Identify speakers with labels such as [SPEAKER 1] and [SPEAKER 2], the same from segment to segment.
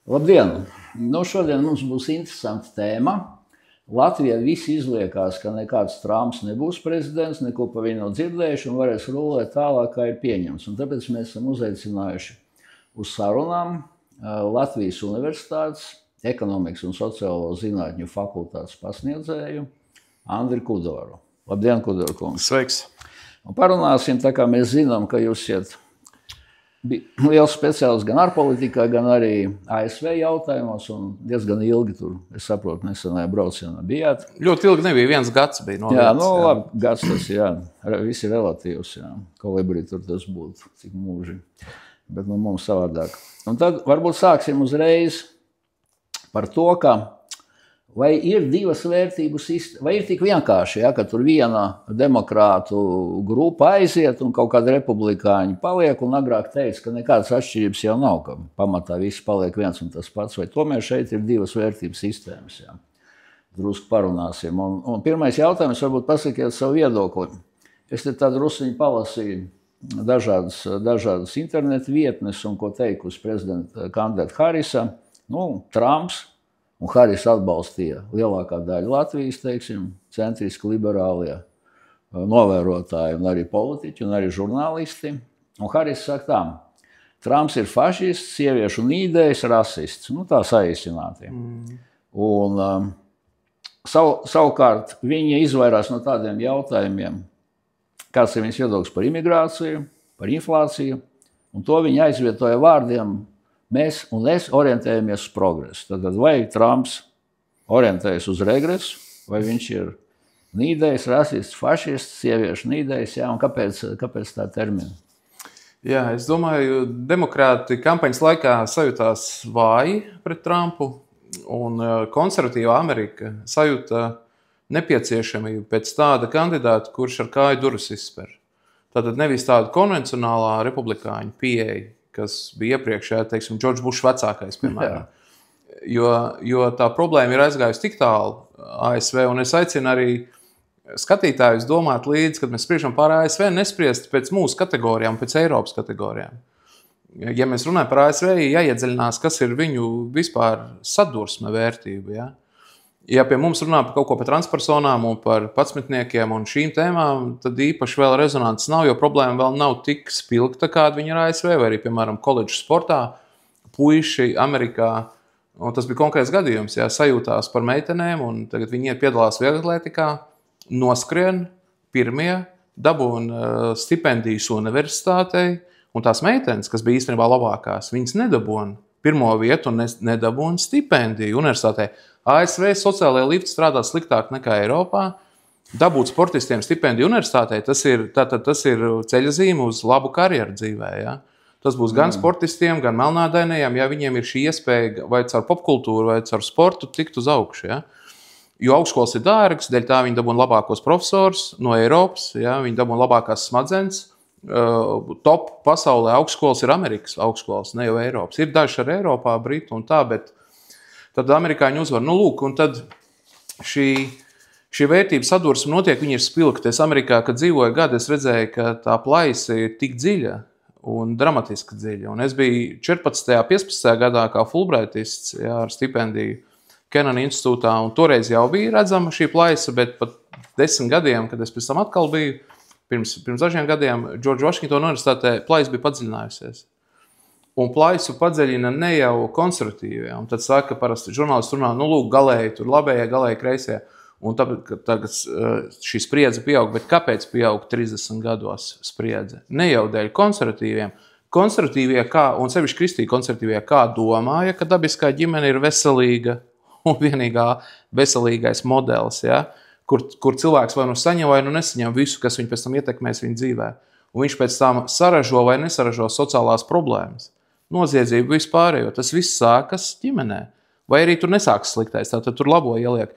[SPEAKER 1] Labdien! Šodien mums būs interesanta tēma. Latvijā visi izliekās, ka nekāds Trumps nebūs prezidents, neko par viņu nav dzirdējuši un varēs rulēt tālāk, kā ir pieņemts. Un tāpēc mēs esam uzaicinājuši uz sarunām Latvijas Universitātes ekonomikas un sociālo zinātņu fakultātes pasniedzēju Andri Kudoru. Labdien, Kudoru kungs!
[SPEAKER 2] Sveiks!
[SPEAKER 1] Un parunāsim, tā kā mēs zinām, ka jūs esat liels speciālists gan ārpolitikā, gan arī ASV jautājumos, un diezgan ilgi tur, es saprotu, nesenajā braucienā bijāt.
[SPEAKER 2] Ļoti ilgi nebija, 1 gads bija noviets.
[SPEAKER 1] Jā, labi, gads tas, jā, visi relatīvs, jā, kolibri tur tas būtu, cik mūži, bet mums savādāk. Un tad varbūt sāksim uzreiz par to, ka vai ir divas vērtību sistēmas, vai ir tik vienkārši, ja, ka tur viena demokrātu grupa aiziet un kaut kāda republikāņi paliek, un agrāk teica, ka nekādas atšķirības jau nav, ka pamatā visi paliek viens un tas pats, vai tomēr šeit ir divas vērtību sistēmas. Ja. Drusku parunāsim. Un pirmais jautājums, varbūt pasakiet savu viedokli. Es te tā drusiņu palasīju dažādas internetu vietnes, un ko teikusi prezidenta kandidāta Harisa, Trumps, un Haris atbalstīja lielākā daļa Latvijas, teiksim, centriski liberālie novērotāji un arī politiķi un arī žurnālisti. Un Haris saka tā, Trumps ir fašists, sieviešu nīdējs, rasists, tā saīsināti. Un savukārt viņi izvairās no tādiem jautājumiem, kāds ir viņas viedoklis par imigrāciju, par inflāciju, un to viņi aizvietoja vārdiem mēs un es orientējamies uz progresu. Tad vai Trumps orientējas uz regresu, vai viņš ir nīdējs, rasists, fašists, sieviešu nīdējs, jā, un kāpēc tā termina?
[SPEAKER 2] Jā, es domāju, demokrāti kampaņas laikā sajūtās vāji pret Trumpu, un konservatīvā Amerika sajūta nepieciešamību pēc tāda kandidāta, kurš ar kāju durvis izsper. Tātad nevis tāda konvencionālā republikāņu pieeja, kas bija iepriekšējā, teiksim, George Bush vecākais, piemēram. Jo tā problēma ir aizgājusi tik tālu ASV, un es aicinu arī skatītājus domāt līdzi, kad mēs spriežam par ASV, nespriest pēc mūsu kategorijām, pēc Eiropas kategorijām. Ja mēs runājam par ASV, jāiedziļinās, kas ir viņu vispār sadursme vērtība, ja? Ja pie mums runā par kaut ko par transpersonām un par patsmetniekiem un šīm tēmām, tad īpaši vēl rezonances nav, jo problēma vēl nav tik spilgta, kāda viņa ir ASV, vai arī, piemēram, koledžu sportā, puiši Amerikā, un tas bija konkrēts gadījums, jā, sajūtās par meitenēm, un tagad viņi piedalās vieglatlētikā, noskrien pirmie, dabūn stipendijas universitātei, un tās meitenes, kas bija īstenībā labākās, viņas nedabūn pirmo vietu un nedabūn stipendiju universitātei. ASV sociālajā lifti strādā sliktāk nekā Eiropā. Dabūt sportistiem stipendiju universitātei, tas ir ceļazīme uz labu karjeru dzīvē. Ja? Tas būs gan sportistiem, gan melnādainajiem, ja viņiem ir šī iespēja vai caur popkultūru, vai caur sportu tikt uz augšu. Ja? Jo augšskolas ir dārgs, dēļ tā viņi dabūna labākos profesors no Eiropas, ja? Viņi dabūna labākās smadzenes. Top pasaulē augšskolas ir Amerikas augšskolas, ne jau Eiropas. Ir daži ar Eiropā, Britu un tā, bet tad amerikāņi uzvar. Lūk, un tad šī vērtība sadursme notiek, viņi ir spilgti. Es Amerikā, kad dzīvoju gadu, es redzēju, ka tā plaisa ir tik dziļa un dramatiski dziļa. Un es biju 14. 15. gadā kā Fulbrightists, jā, ar stipendiju Kenana institūtā, un toreiz jau bija redzama šī plaisa, bet pat 10 gadiem, kad es pēc tam atkal biju, pirms dažiem gadiem, Džordža Vašingtona universitātē plaisa bija padziļinājusies. Un plaisu padziļina ne jau konservatīvie. Un tad saka, parasti žurnālisti runā, lūk, galēji tur labējie, galēji kreisie. Un tagad šī spriedze pieaug, bet kāpēc pieaug 30 gados spriedze? Ne jau dēļ konservatīviem. Konservatīvie, un sevišķi kristīgi konservatīvie, kā domāja, ka dabiskā ģimene ir veselīga un vienīgā veselīgais modelis, ja? Kur cilvēks vai saņem vai nesaņem visu, kas viņu pēc tam ietekmēs viņa dzīvē. Un viņš pēc tam saražo vai nesaražo sociālās problēmas. Noziedzību vispārējo. Tas viss sākas ģimenē. Vai arī tur nesākas sliktais, tātad tur labo ieliek.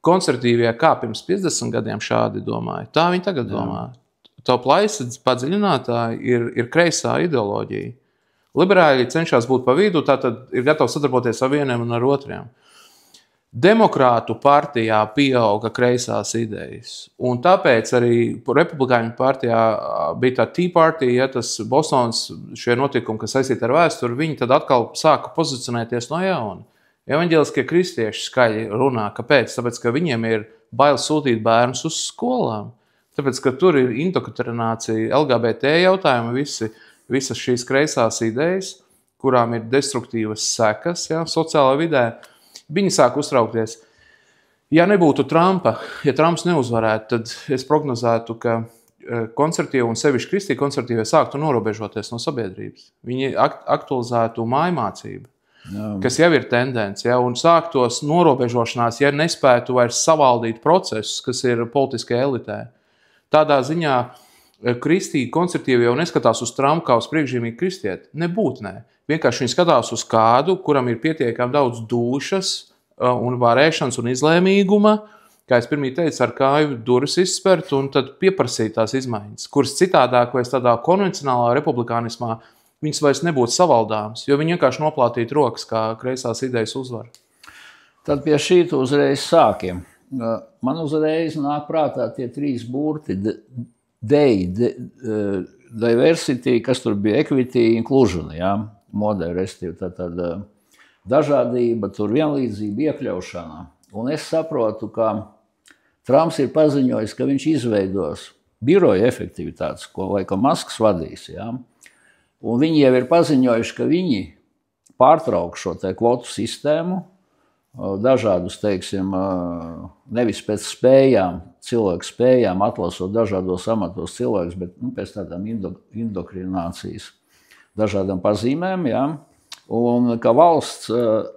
[SPEAKER 2] Konservatīvie kā pirms 50 gadiem šādi domāja, tā viņi tagad domā. Tā plaisa padziļinātāji ir kreisā ideoloģija. Liberāļi cenšas būt pa vidu, tātad ir gatavi sadarboties ar vieniem un ar otriem. Demokrātu partijā pieauga kreisās idejas. Un tāpēc arī republikāņu partijā bija tā Tea Party, ja tas Bostonas šie notikumi, kas saistīti ar vēsturi, viņi tad atkal sāka pozicionēties no jauna. Evaņģēliskie kristieši skaļi runā. Kāpēc? Tāpēc, ka viņiem ir bail sūtīt bērnus uz skolām. Tāpēc, ka tur ir indoktrinācija, LGBT jautājumi, visas šīs kreisās idejas, kurām ir destruktīvas sekas, ja, sociālā vidē. Viņi sāk uztraukties. Ja nebūtu Trumpa, ja Trumps neuzvarētu, tad es prognozētu, ka konservatīvi un sevišķi kristīgi konservatīvie sāktu norobežoties no sabiedrības. Viņi aktualizētu mājmācību, kas jau ir tendence, ja, un sāktos norobežošanās, ja nespētu vairs savaldīt procesus, kas ir politiskajā elitē. Tādā ziņā kristīgi konservatīvi jau neskatās uz Trumpu kā uz priekšzīmīgu kristieti. Nebūtu, ne. Vienkārši viņi skatās uz kādu, kuram ir pietiekami daudz dušas un varēšanas un izlēmīguma, kā es pirmie teicu, ar kāju durvis izspert un tad pieprasīt tās izmaiņas, kuras citādāk vai tādā konvencionālā republikānismā viņas vairs nebūtu savaldāmas, jo viņi vienkārši noplātītu rokas, kā kreisās idejas uzvar.
[SPEAKER 1] Tad pie šī uzreiz sākiem. Man uzreiz nāk prātā tie 3 burti diversity, kas tur bija equity, inclusion, ja? Modē, restīvi, tad dažādība, tur vienlīdzība, iekļaušana. Un es saprotu, ka Trumps ir paziņojis, ka viņš izveidos biroja efektivitātes, ko laikam Masks vadīs. Ja? Un viņi jau ir paziņojuši, ka viņi pārtrauks šo te kvotu sistēmu, dažādus, teiksim, nevis pēc spējām, cilvēku spējām atlasot dažādos amatos cilvēkus, bet pēc tādām indoktrinācijas dažādām pazīmēm, ja? Un ka valsts ir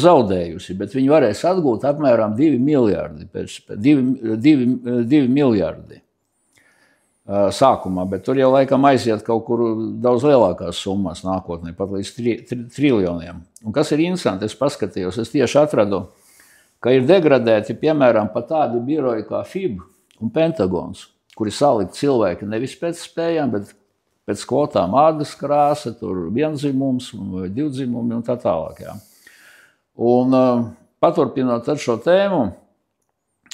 [SPEAKER 1] zaudējusi, bet viņi varēs atgūt apmēram 2 miljardi, 2 miljardi sākumā, bet tur jau laikam aiziet kaut kur daudz lielākās summas nākotnē, pat līdz triljoniem. Un kas ir interesanti, es paskatījos, es tieši atradu, ka ir degradēti, piemēram, pat tādi biroji kā FIB un Pentagons, kuri salikt cilvēki nevis pēc spējām, bet pēc kvotām ādas krāsa, tur vienzimums vai divdzimumi un tā tālāk. Jā. Un paturpinot ar šo tēmu,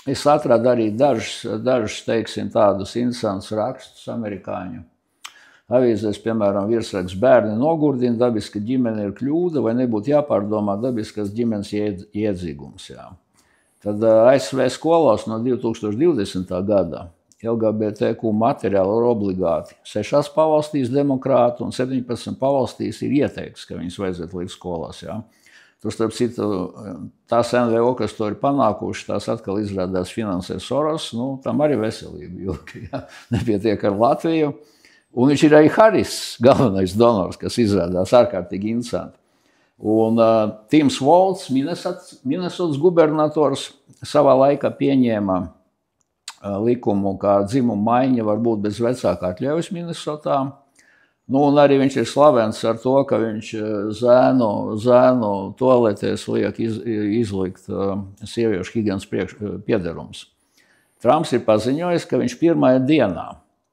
[SPEAKER 1] es atradu arī dažus teiksim, tādus interesantus rakstus amerikāņu avīzēs, piemēram, virsraksts bērni nogurdina, dabiska ģimene ir kļūda vai nebūtu jāpārdomā dabiskas ģimenes iedzīgums. Jā. Tad ASV skolās no 2020. Gada LGBTQ materiāli ir obligāti. 6 pavalstīs demokrātu un 17 pavalstīs ir ieteikts, ka viņas vajadzētu likt skolās. Jā. Tur, starp citu, tās NVO, kas to ir panākuši, tās atkal izrādās finansē Soros, tam arī veselība, jo nepietiek ar Latviju. Un viņš ir arī Haris, galvenais donors, kas izrādās ārkārtīgi interesanti. Un Tims Volts, Minnesotas gubernators, savā laikā pieņēma likumu, kā dzimuma maiņa var būt bez vecāka atļaujas Minnesotā. Un arī viņš ir slavens ar to, ka viņš zēnu toaletēs liek izlikt sieviešu higienas piederums. Trumps ir paziņojis, ka viņš pirmajā dienā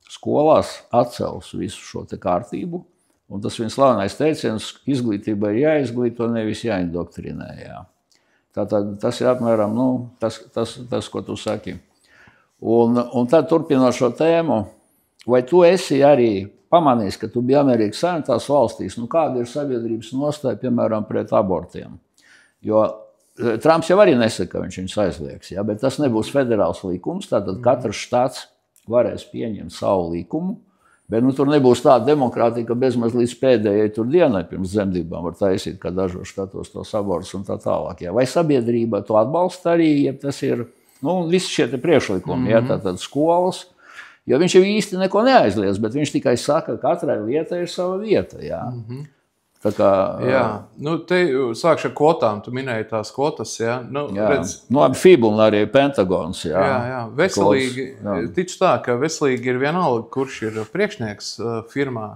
[SPEAKER 1] skolās atcels visu šo te kārtību, un tas viņa slavenais teiciens, izglītība ir jāizglīto, nevis jāindoktrinē. Jā. Tātad tas ir apmēram tas, ko tu saki. Un tad turpinot šo tēmu, vai tu esi arī pamanījis, ka tu biji Amerikas Savienotās valstīs, kāda ir sabiedrības nostāja, piemēram, pret abortiem? Jo Trumps jau arī nesaka, ka viņš viņus aizliegs, ja? Bet tas nebūs federāls likums, tātad katrs štats varēs pieņemt savu likumu, bet tur nebūs tāda demokrātija, ka bezmaz līdz pēdējai tur dienai pirms dzemdībām var taisīt, kā dažos štatos tos abortus un tā tālāk. Ja? Vai sabiedrība to atbalsta arī, ja tas ir, visi šie te priekšlikumi, ja? Tātad skolas, jo viņš jau īsti neko neaizliedz, bet viņš tikai saka, ka katrai lietai ir sava vieta. Jā. Tā kā,
[SPEAKER 2] jā. Te sākšu ar kvotām. Tu minēji tās kvotas. Jā.
[SPEAKER 1] FIB un arī Pentagons. Jā.
[SPEAKER 2] Jā. Veselīgi. Ticu tā, ka veselīgi ir vienalga, kurš ir priekšnieks firmā.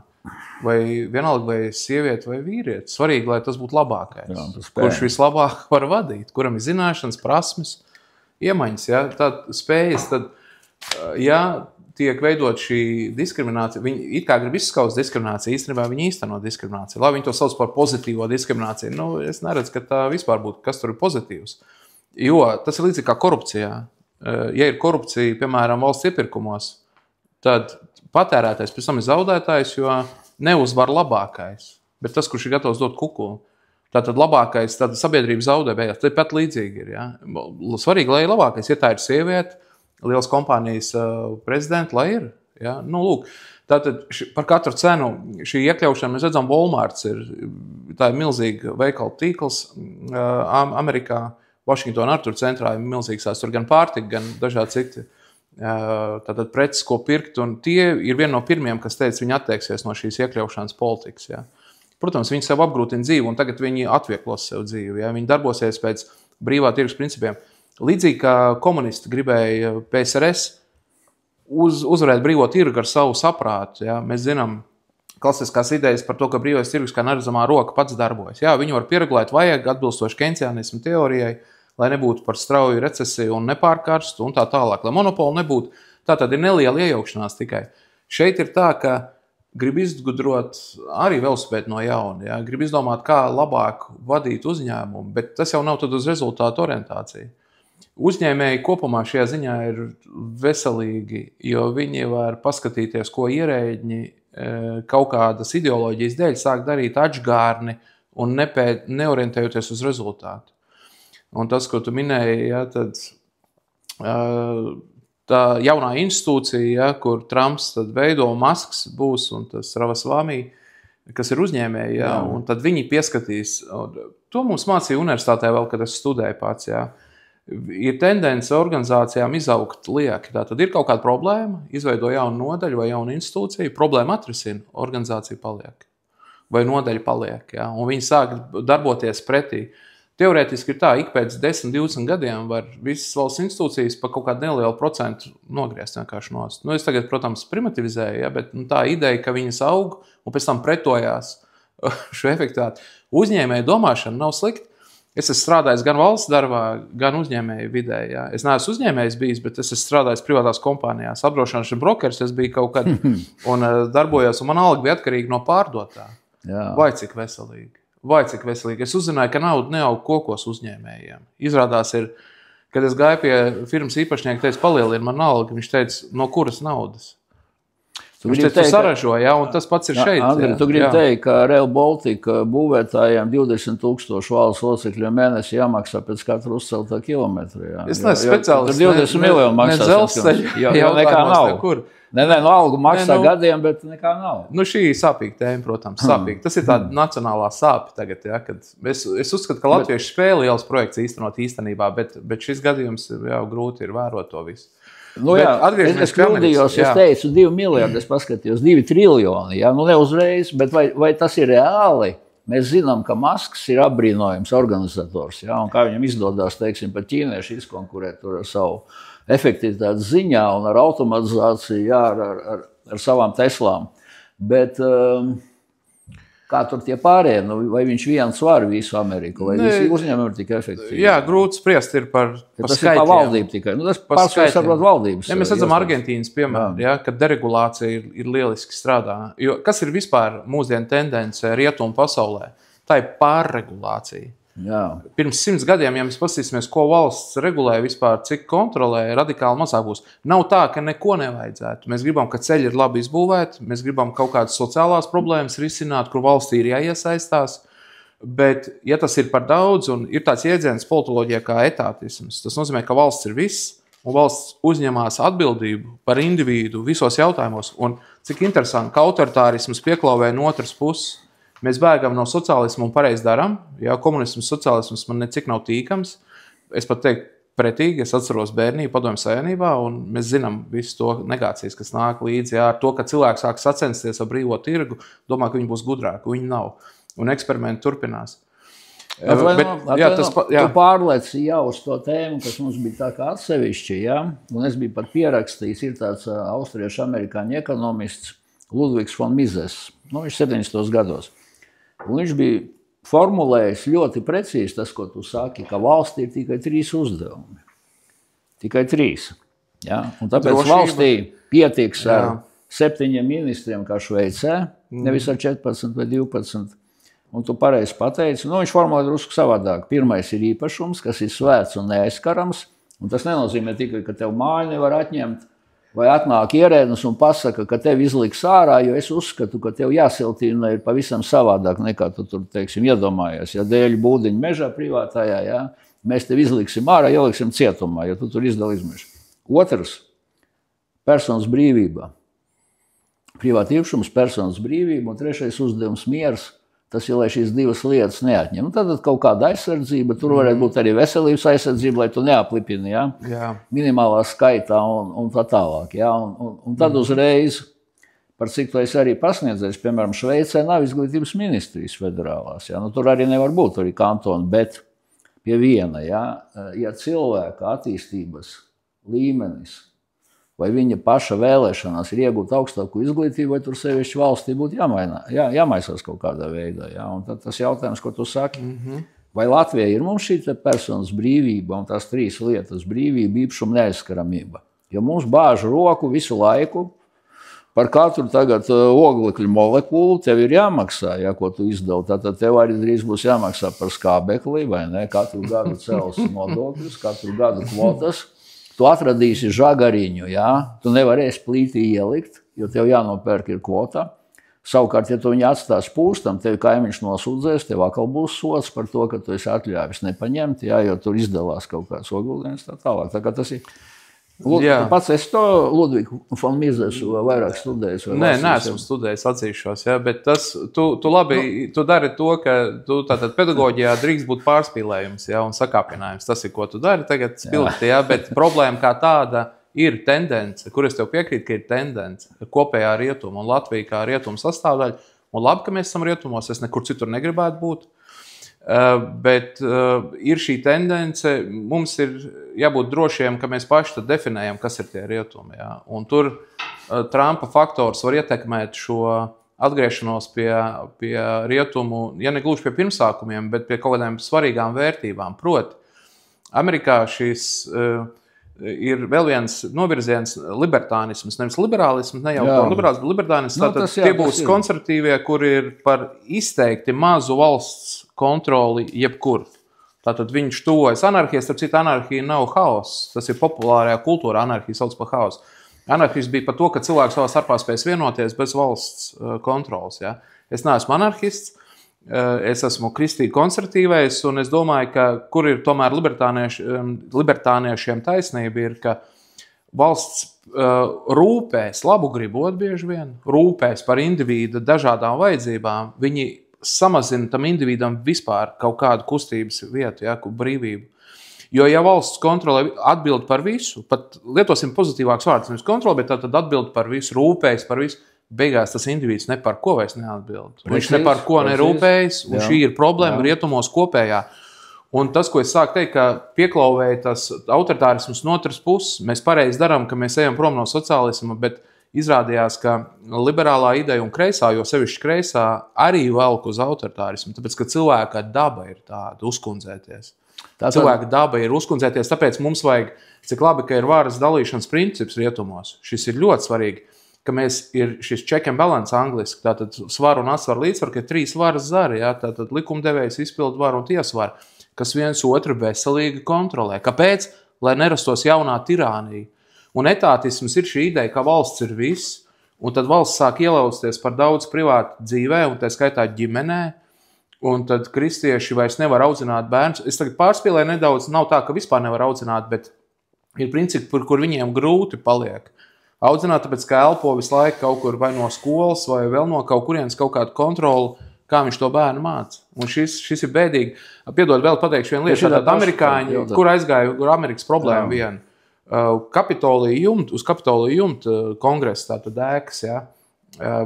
[SPEAKER 2] Vai vienalga vai sieviete vai vīrietis. Svarīgi, lai tas būtu labākais. Jā, kurš vislabāk var vadīt. Kuram ir zināšanas, prasmes, iemaņas. Jā. Tad spējas. Tad, ja tiek veidot šī diskriminācija. Viņi it kā grib izskaust diskrimināciju, īstenībā viņi īsteno diskrimināciju. Lai viņi to sauc par pozitīvo diskrimināciju. Nu, es neredzu, ka tā vispār būtu, kas tur ir pozitīvs. Jo tas ir līdzīgi kā korupcijā. Ja ir korupcija, piemēram, valsts iepirkumos, tad patērētājs pēc tam ir zaudētājs, jo neuzvar labākais, bet tas, kurš ir gatavs dot kukulu. Tātad labākais, tāda sabiedrība zaudē beigās. Tā pat līdzīgi ir. Ja? Svarīgi, lai ir labākais, ja tā ir sieviete, liels kompānijas prezidenta, lai ir. Ja? Nu, lūk, tātad par katru cenu šī iekļaušana, mēs redzam, Walmarts tā ir milzīga veikalu tīkls Amerikā, Vašingtonā, tur centrā ir milzīgs, tur gan pārtika, gan dažādi citi tātad preces, ko pirkt, un tie ir viena no pirmiem, kas teica, viņi atteiksies no šīs iekļaušanas politikas. Ja? Protams, viņi sev apgrūtina dzīvi, un tagad viņi atvieglos sev dzīvi. Ja? Viņi darbosies pēc brīvā tirgus principiem. Līdzīgi kā komunisti gribēja PSRS uzvarēt brīvo tirgu ar savu saprātu. Ja? Mēs zinām klasiskās idejas par to, ka brīvais tirgus kā neredzamā roka pats darbojas. Jā, viņu var pieregulēt, vajag atbilstoši keynesianismu teorijai, lai nebūtu par strauju recesiju un nepārkarstu un tā tālāk, lai monopolu nebūtu. Tā tad ir neliela iejaukšanās tikai. Šeit ir tā, ka grib izgudrot arī velosipēdu no jauna. Ja? Grib izdomāt, kā labāk vadīt uzņēmumu, bet tas jau nav tad uz rezultātu orientāciju. Uzņēmēji kopumā šajā ziņā ir veselīgi, jo viņi var paskatīties, ko ierēģi kaut kādas ideoloģijas dēļ sāk darīt atžgārni un neorientējoties uz rezultātu. Un tas, ko tu minēji, ja, tad tā jaunā institūcija, ja, kur Trumps tad veido, Masks būs un tas Ravasvami, kas ir uzņēmēji, ja, un tad viņi pieskatīs. To mums mācīja universitātē vēl, kad es studēju pats, ja. Ir tendence organizācijām izaugt lieki. Tātad ir kaut kāda problēma, izveido jaunu nodaļu vai jaunu institūciju, problēma atrisina, organizācija paliek. Vai nodaļa paliek, ja? Un viņi sāk darboties pretī. Teorētiski ir tā, ik pēc 10-20 gadiem var visas valsts institūcijas pa kaut kādu nelielu procentu nogriezt vienkārši nost. Nu, es tagad, protams, primitivizēju, ja? Bet tā ideja, ka viņas aug un pēc tam pretojās šo efektātu. Uzņēmēju domāšana nav slikta. Es esmu strādājis gan valsts darbā, gan uzņēmēju vidē. Ja. Es neesmu uzņēmējs bijis, bet es esmu strādājis privātās kompānijās. Apdrošināšanas brokeris es biju kaut kad un darbojos, un man alga bija atkarīga no pārdotā. Jā. Vai cik veselīgi. Vai cik veselīgi. Es uzzināju, ka nauda neaug kokos uzņēmējiem. Izrādās ir, kad es gāju pie firmas īpašnieka, teicu, palielina man algu. Viņš teica, no kuras naudas? Viņš teica, saražo, ja, un tas pats ir šeit.
[SPEAKER 1] Andri, tu gribi teikt, ka Rail Baltica būvētājiem 20,000 valsts locekļiem mēnesi jāmaksā pēc katra uzceltā kilometra. Jā.
[SPEAKER 2] Es neesmu speciālists.
[SPEAKER 1] Tur 20 miljoni maksā. Jo nekā nav. Nē, no algu maksā gadiem, bet nekā nav.
[SPEAKER 2] Nu, šī ir sāpīga tēma, protams, sāpīga. Tas ir tāda nacionālā sāpe tagad, ja, kad es uzskatu, ka latvieši spēja liels projekts īstenot īstenībā, bet šis gadījums jau grūti ir vērot to visu.
[SPEAKER 1] Nu, jā, es kļūdījos, es teicu 2 miljardi, es paskatījos 2 triljoni, jā, nu ne uzreiz, bet vai tas ir reāli? Mēs zinām, ka Masks ir apbrīnojams organizators, jā, un kā viņam izdodās, teiksim, pat ķīnieši izkonkurēt ar savu efektivitātes ziņā un ar automatizāciju, jā, ar savām Teslām. Bet kā tur tie pārējie, nu, vai viņš viens var visu Ameriku, vai visi uzņēmumi ir tikai efektīvi?
[SPEAKER 2] Jā, grūti spriest ir par skaitļiem.
[SPEAKER 1] Tas ir par valdību tikai. Nu, tas pārsvarā saprot valdības.
[SPEAKER 2] Ja mēs redzam Argentīnas piemēru, ja, kad deregulācija ir lieliski strādā. Jo kas ir vispār mūsdienu tendence rietumu pasaulē? Tā ir pārregulācija. Jā. Pirms 100 gadiem, ja mēs paskatīsimies, ko valsts regulē vispār, cik kontrolē, radikāli mazāk būs. Nav tā, ka neko nevajadzētu. Mēs gribam, ka ceļi ir labi izbūvēti, mēs gribam kaut kādas sociālās problēmas risināt, kur valstī ir jāiesaistās. Bet, ja tas ir par daudz, un ir tāds jēdziens politoloģijā kā etātisms, tas nozīmē, ka valsts ir viss, un valsts uzņemās atbildību par individu visos jautājumos. Un cik interesanti, ka autoritārisms pieklauvē no otras puses. Mēs bēgam no sociālismu un pareizi darām. Jā, komunisms, sociālisms man necik nav tīkams. Es pat teiktu pretīgi, es atceros bērnību Padomju Savienībā, un mēs zinām visu to negācijas, kas nāk līdzi. Jā, ar to, ka cilvēks sāk sacensties ar brīvo tirgu, domā, ka viņi būs gudrāki. Viņi nav. Un eksperimenti turpinās.
[SPEAKER 1] Tu pārleci jau uz to tēmu, kas mums bija tā kā atsevišķi. Jā? Un es biju pat pierakstījis, ir tāds austriešu amerikāņu ekonomists Ludvigs von Mises. Nu, viņš 70. gados. Un viņš bija formulējis ļoti precīzi tas, ko tu saki, ka valstī ir tikai 3 uzdevumi. Tikai 3. Ja? Un tāpēc valstī pietiks ar 7 ministriem, kā Šveicē, nevis ar 14 vai 12. Un tu pareizi pateici, viņš formulē drusku savādāk. Pirmais ir īpašums, kas ir svēts un neaizskarams, un tas nenozīmē tikai, ka tev māju nevar atņemt, vai atnāk ierēdnis un pasaka, ka tev izliks ārā, jo es uzskatu, ka tev jāsiltina ir pavisam savādāk nekā tu tur, teiksim, iedomājies. Ja dēļ būdiņa mežā privātajā, ja, mēs tev izliksim ārā, ieliksim cietumā, jo tu tur izdali izmešu. Otrs – personas brīvība. Privāta īpašums, personas brīvība, un trešais uzdevums miers. Tas ir, lai šīs divas lietas neatņem. Tad kaut kāda aizsardzība, tur varētu būt arī veselības aizsardzība, lai tu neaplipini, ja? Minimālā skaitā un tā tālāk. Ja? Un tad uzreiz, par cik to es arī pasniedzēju, piemēram, Šveicē nav izglītības ministrijas federālās. Ja? Tur arī nevar būt, tur ir kantoni, bet pie viena, ja cilvēka attīstības līmenis vai viņa paša vēlēšanās ir iegūt augstāku izglītību, vai tur sevišķi valstī būtu jāmaisās kaut kādā veidā. Ja? Un tad tas jautājums, ko tu saki, vai Latvijā ir mums šī personas brīvība un tās 3 lietas - brīvība, īpašuma, neaizskaramība. Jo mums bāž roku visu laiku par katru tagad oglekļu molekulu, tev ir jāmaksā, ja, ko tu izdevi. Tad tev arī drīz būs jāmaksā par skābekli, vai ne? Katru gadu cels nodokļus, katru gadu kvotas. Tu atradīsi žagariņu, ja? Tu nevarēsi plītī ielikt, jo tev jānopērk ir kvota. Savukārt, ja tu viņu atstās pūstam, tev kaimiņš nosūdzēs, tev atkal būs sods par to, ka tu esi atļāvis nepaņemt, ja? Jo tur izdalās kaut kāds oguldienis tā tālāk. Tā kā tas ir... Tu pats esi to Ludvigu von Misesu vairāk studējis?
[SPEAKER 2] Nē, neesmu studējis, atzīšos, ja, bet tas, tu labi, tu dari to, ka tu tātad pedagoģijā drīkst būt pārspīlējums, ja, un sakāpinājums. Tas ir, ko tu dari tagad spilgti, ja, bet problēma kā tāda ir tendence, kur es tev piekrītu, ka ir tendence kopējā rietuma un Latvija kā rietuma sastāvdaļa. Un labi, ka mēs esam rietumos, es nekur citur negribētu būt. Bet ir šī tendence, mums ir jābūt drošiem, ka mēs paši tad definējam, kas ir tie rietumi. Ja? Un tur Trumpa faktors var ietekmēt šo atgriešanos pie rietumu, ja ne gluži pie pirmsākumiem, bet pie kaut kādām svarīgām vērtībām. Proti, Amerikā šis ir vēl viens novirziens libertānisms, nevis liberālisms, ne jau liberālisms, bet libertānisms. Tātad tie būs konservatīvie, kur ir par izteikti mazu valsts kontroli jebkur. Tātad viņš tuvojas anarhijas, starp citu anarhija nav haoss. Tas ir populārajā kultūrā, anarhija sauc par haosu. Anarhijas bija par to, ka cilvēks savā starpā spēs vienoties bez valsts kontrolas. Ja? Es neesmu anarhists, es esmu kristīgi konservatīvais, un es domāju, ka kur ir tomēr libertāniešiem taisnība ir, ka valsts rūpēs, labu gribot bieži vien, rūpēs par individu dažādām vajadzībām, viņi samazina tam individam vispār kaut kādu kustības vietu, ja, brīvību. Jo, ja valsts kontrolē atbild par visu, pat lietosim pozitīvāks vārds, nevis kontrolē, bet tad atbild par visu, rūpējas par visu, beigās tas individs ne par ko vairs neatbild. Viņš ne par ko nerūpējas, un šī ir problēma rietumos kopējā. Un tas, ko es sāku teikt, ka pieklauvēja tas autoritārisms no otras puses, mēs pareizi darām, ka mēs ejam prom no sociālisma, bet izrādījās, ka liberālā ideja un kreisā, jo sevišķi kreisā, arī velk uz autoritārismu, tāpēc, ka cilvēka daba ir tāda uzkundzēties. Cilvēka daba ir uzkundzēties, tāpēc mums vajag, cik labi, ka ir varas dalīšanas princips rietumos. Šis ir ļoti svarīgi, ka mēs ir šis check and balance angliski, tātad svaru un atsvaru līdzsvaru, ka ir 3 varas zari, ja, tātad likumdevējs, izpildu varu un tiesvaru, kas viens otru veselīgi kontrolē. Kāpēc? Lai nerastos jaunā tirānija. Un etātisms ir šī ideja, ka valsts ir viss, un tad valsts sāk ielausties par daudz privātu dzīvē, un tā skaitā ģimenē, un tad kristieši vairs nevar audzināt bērnus. Es tagad pārspīlēju nedaudz, nav tā, ka vispār nevar audzināt, bet ir principi, kur viņiem grūti paliek. Audzināt, tāpēc, ka elpo visu laiku kaut kur vai no skolas, vai vēl no kaut kurienes kaut kādu kontroli, kā viņš to bērnu māca. Un šis ir bēdīgi. Piedod, vēl pateikšu vienu lietu, tātad amerikāņi, kur aizgāja Amerikas problēma viena. Uz Kapitolija jumta kongresa, tātad ēkas, ja,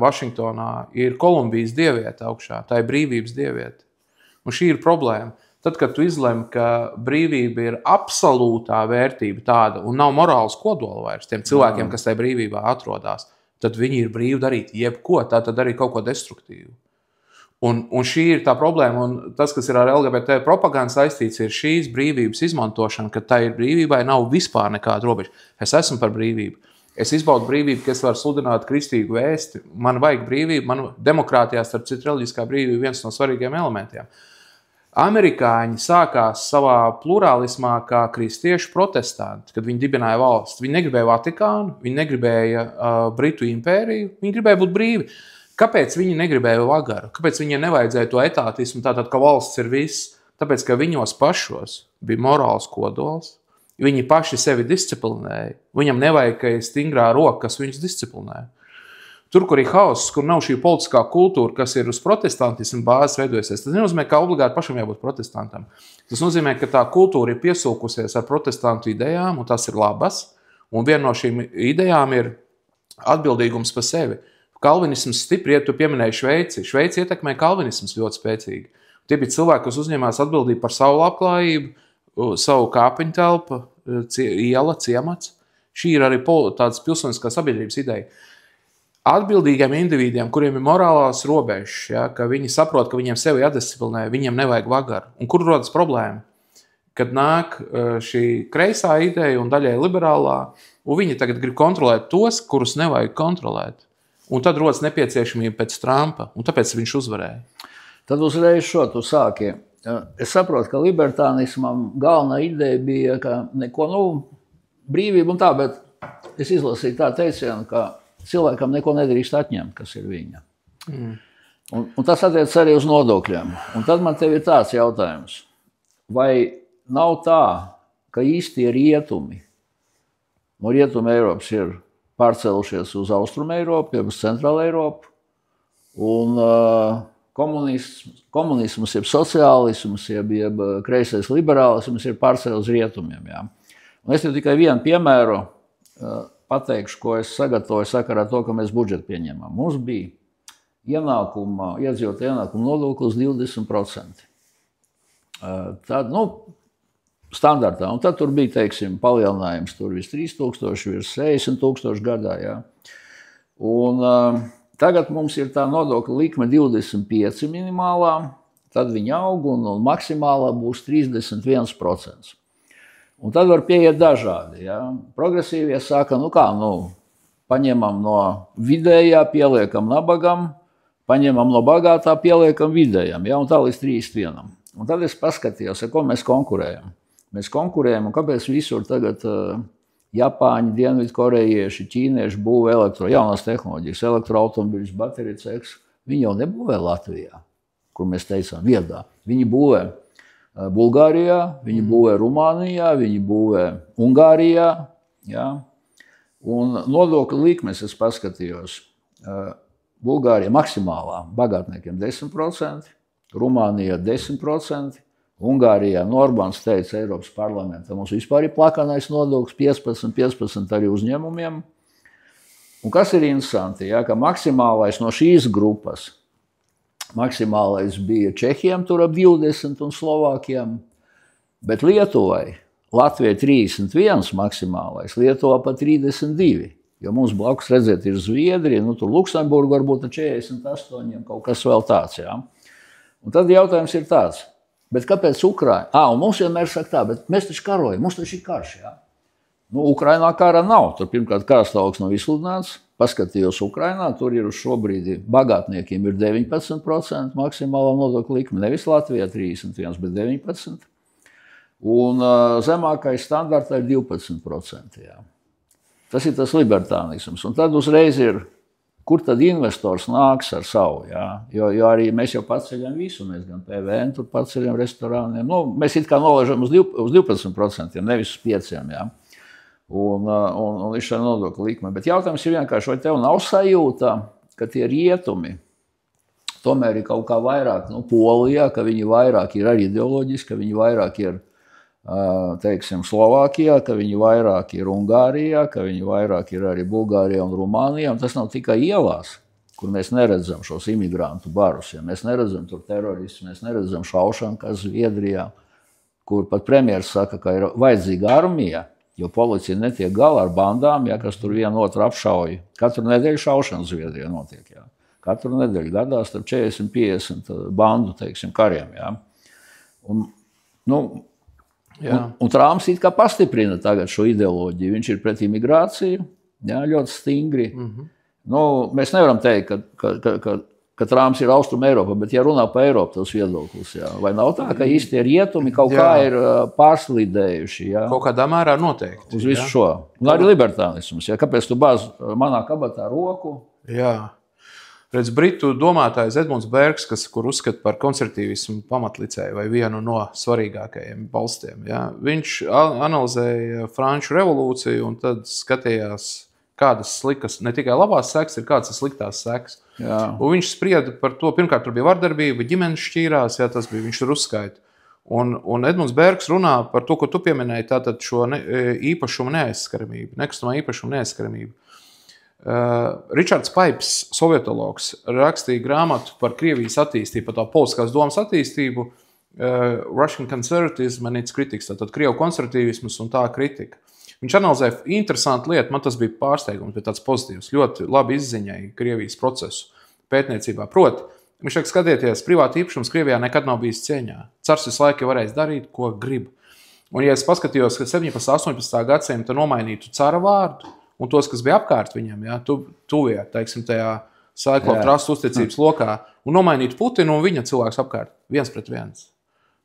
[SPEAKER 2] Vašingtonā, ir Kolumbijas dieviete augšā, tā ir brīvības dieviete. Un šī ir problēma. Tad, kad tu izlem, ka brīvība ir absolūtā vērtība tāda un nav morāls kodola vairs tiem cilvēkiem, kas tajā brīvībā atrodās, tad viņi ir brīvi darīt jebko, tā tad arī kaut ko destruktīvu. Un šī ir tā problēma, un tas, kas ir ar LGBT propagandu saistīts, ir šīs brīvības izmantošana, ka tai brīvībai nav vispār nekāda robeža. Es esmu par brīvību. Es izbaudu brīvību, ka es varu sludināt kristīgu vēsti. Man vajag brīvību, man demokrātijā, starp citu, reliģiskā brīvība viens no svarīgiem elementiem. Amerikāņi sākās savā plurālismā kā kristiešu protestanti, kad viņi dibināja valsts. Viņi negribēja Vatikānu, viņi negribēja Britu impēriju, viņi gribēja būt brīvi. Kāpēc viņi negribēja vagaru? Kāpēc viņiem nevajadzēja to etātismu, tātad, ka valsts ir viss? Tāpēc, ka viņos pašos bija morāls kodols, viņi paši sevi disciplinēja. Viņam nevajag, ka ir stingrā roka, kas viņus disciplinē. Tur, kur ir hauss, kur nav šī politiskā kultūra, kas ir uz protestantismu bāzes veidojusies, tas nenozīmē, ka obligāti pašam jābūt protestantam. Tas nozīmē, ka tā kultūra ir piesūkusies ar protestantu idejām, un tas ir labas, un viena no šīm idejām ir atbildīgums par sevi. Kalvinisms stipri, tu pieminēji Šveici. Šveici ietekmē kalvinisms ļoti spēcīgi. Tie bija cilvēki, kas uzņēmās atbildību par savu labklājību, savu kāpiņu telpu, iela, ciemats. Šī ir arī tādas pilsoniskās sabiedrības ideja. Atbildīgiem individiem, kuriem ir morālās robežas, ja, ka viņi saprot, ka viņiem sevi jādisciplinē, viņiem nevajag vagaru. Un kur rodas problēma? Kad nāk šī kreisā ideja un daļai liberālā, un viņi tagad grib kontrolēt tos, kurus nevajag kontrolēt. Un tad rodas nepieciešamība pēc Trumpa, un tāpēc viņš uzvarēja.
[SPEAKER 1] Tad uzreiz šo tu sāki. Es saprotu, ka libertānismam galvenā ideja bija, ka neko, brīvība un tā, bet es izlasīju tā teicienu, ka cilvēkam neko nedrīkst atņemt, kas ir viņa. Un tas attiec arī uz nodokļiem. Un tad man tev ir tāds jautājums. Vai nav tā, ka īstie rietumi, no rietuma Eiropas ir pārcēlušies uz Austrumu Eiropu, uz Centrālu Eiropu, un komunisms, jeb sociālisms, jeb kreisais liberālisms ir pārcēlis uz rietumiem. Jā. Un es tev tikai vienu piemēru pateikšu, ko es sagatavoju sakarā to, ka mēs budžetu pieņemam. Mums bija iedzīvotāju ienākumu nodoklis 20%. Tad, standartā. Un tad tur bija, teiksim, palielinājums tur virs 3000, virs 60 000 gadā. Jā. Un tagad mums ir tā nodokļa likme 25 minimālā, tad viņa aug un maksimālā būs 31%. Un tad var pieiet dažādi. Jā. Progresīvie saka, paņemam no vidējā, pieliekam nabagam, paņemam no bagātā, pieliekam vidējam, jā, un tā līdz 31. Un tad es paskatījos, ar ko mēs konkurējam. Mēs konkurējam, un kāpēc visur tagad Japāņi, Dienvidkorejieši, ķīnieši būvē jaunās tehnoloģijas, elektroautomobiļus, bateriju cehus. Viņi jau nebūvē Latvijā, kur mēs teicām viedā. Viņi būvē Bulgārijā, viņi būvē Rumānijā, viņi būvē Ungārijā. Jā. Un nodokļu likmes es paskatījos. Bulgārija maksimālā bagātniekiem 10%, Rumānijā 10%, Ungārijā Orbāns teica Eiropas parlamentā, mums vispār ir plakanais nodoklis 15% arī uzņēmumiem. Un kas ir interesanti, ja, ka maksimālais no šīs grupas, maksimālais bija Čehiem tur ap 20 un Slovākiem, bet Lietuvai, Latvijai 31 maksimālais, Lietuvā pat 32. Jo mums blakus redzēt ir Zviedrija, tur Luksemburga varbūt 48, kaut kas vēl tāds. Ja. Un tad jautājums ir tāds. Bet kāpēc Ukraina? Un mums vienmēr saka tā, bet mēs taču karojam, mums taču ir karš. Jā. Ukrainā kara nav. Tur pirmkārt karstāvoklis nav izsludināts. Paskatījos Ukrainā, tur ir uz šo brīdi bagātniekiem ir 19% maksimālā nodokļa likme. Nevis Latvijā 31, bet 19%. Un zemākais standartā ir 12%. Jā. Tas ir tas libertānisms. Un tad uzreiz ir, kur tad investors nāks ar savu, jā? Jo arī mēs jau paceļam visu, mēs gan PVN tur paceļam restorāniem. Mēs it kā nolaižam uz 12%, nevis uz 5%, jā. Un ir šā nodokļa likme. Bet jautājums ir vienkārši, vai tev nav sajūta, ka tie rietumi tomēr ir kaut kā vairāk, Polijā, ka viņi vairāk ir arī ideoloģiski, ka viņi vairāk ir, teiksim, Slovākijā, ka viņi vairāk ir Ungārijā, ka viņi vairāk ir arī Bulgārijā un Rumānijā, un tas nav tikai ielās, kur mēs neredzam šos imigrantu barus, ja mēs neredzam tur teroristus, mēs neredzam šaušanu, kā Zviedrijā, kur pat premjeras saka, ka ir vajadzīga armija, jo policija netiek galā ar bandām, ja, kas tur vienu otru apšauja. Katru nedēļu šaušana Zviedrijā notiek, ja. katru nedēļu gadās starp 40-50 bandu, teiksim, kariem. Ja? Un Trumps it kā pastiprina tagad šo ideoloģiju. Viņš ir pret imigrāciju, ja, ļoti stingri. Mēs nevaram teikt, ka Trumps ir Austrum Eiropa, bet ja runā par Eiropu, tas viedoklis, jā. Vai nav tā, ka īsti rietumi kaut kā ir pārslīdējuši? Jā?
[SPEAKER 2] Kaut kādā mērā noteikti.
[SPEAKER 1] Uz visu šo. Un arī libertānisms. Jā. Kāpēc tu bāz manā kabatā roku?
[SPEAKER 2] Jā. Redz, britu domātājs Edmunds Bergs, kur uzskata par konservatīvismu pamatlicēju vai vienu no svarīgākajiem balstiem. Jā. Viņš analizēja Franču revolūciju un tad skatījās, kādas slikas, ne tikai labās sekas, ir kādas sliktās sekas. Viņš sprieda par to, pirmkārt, tur bija vardarbība, ģimenes šķīrās, jā, tas bija, viņš tur uzskaita. Un Edmunds Bergs runā par to, ko tu pieminēji, tātad šo īpašumu neaizskaramību, nekustamā īpašumu neaizskaramību. Richards Pipes, sovietologs, rakstīja grāmatu par Krievijas attīstību, par tā politiskās domas attīstību, Russian Conservatism and its critics, tātad Krievu konservatīvismus un tā kritika. Viņš analizēja interesantu lietu, man tas bija pārsteigums, bet tāds pozitīvs, ļoti labi izziņēja Krievijas procesu pētniecībā. Proti, viņš saka, skatieties, privāta īpašums Krievijā nekad nav bijis cieņā. Cars visu laiku varēs darīt, ko grib. Un ja es paskatījos, ka 17. 18. gadsimta nomainītu cara vārdu, un tos, kas bija apkārt viņam, ja, tuvie, teiksim, tajā Cyclone Trust uzticības lokā, un nomainītu Putinu un viņa cilvēks apkārt, 1-1.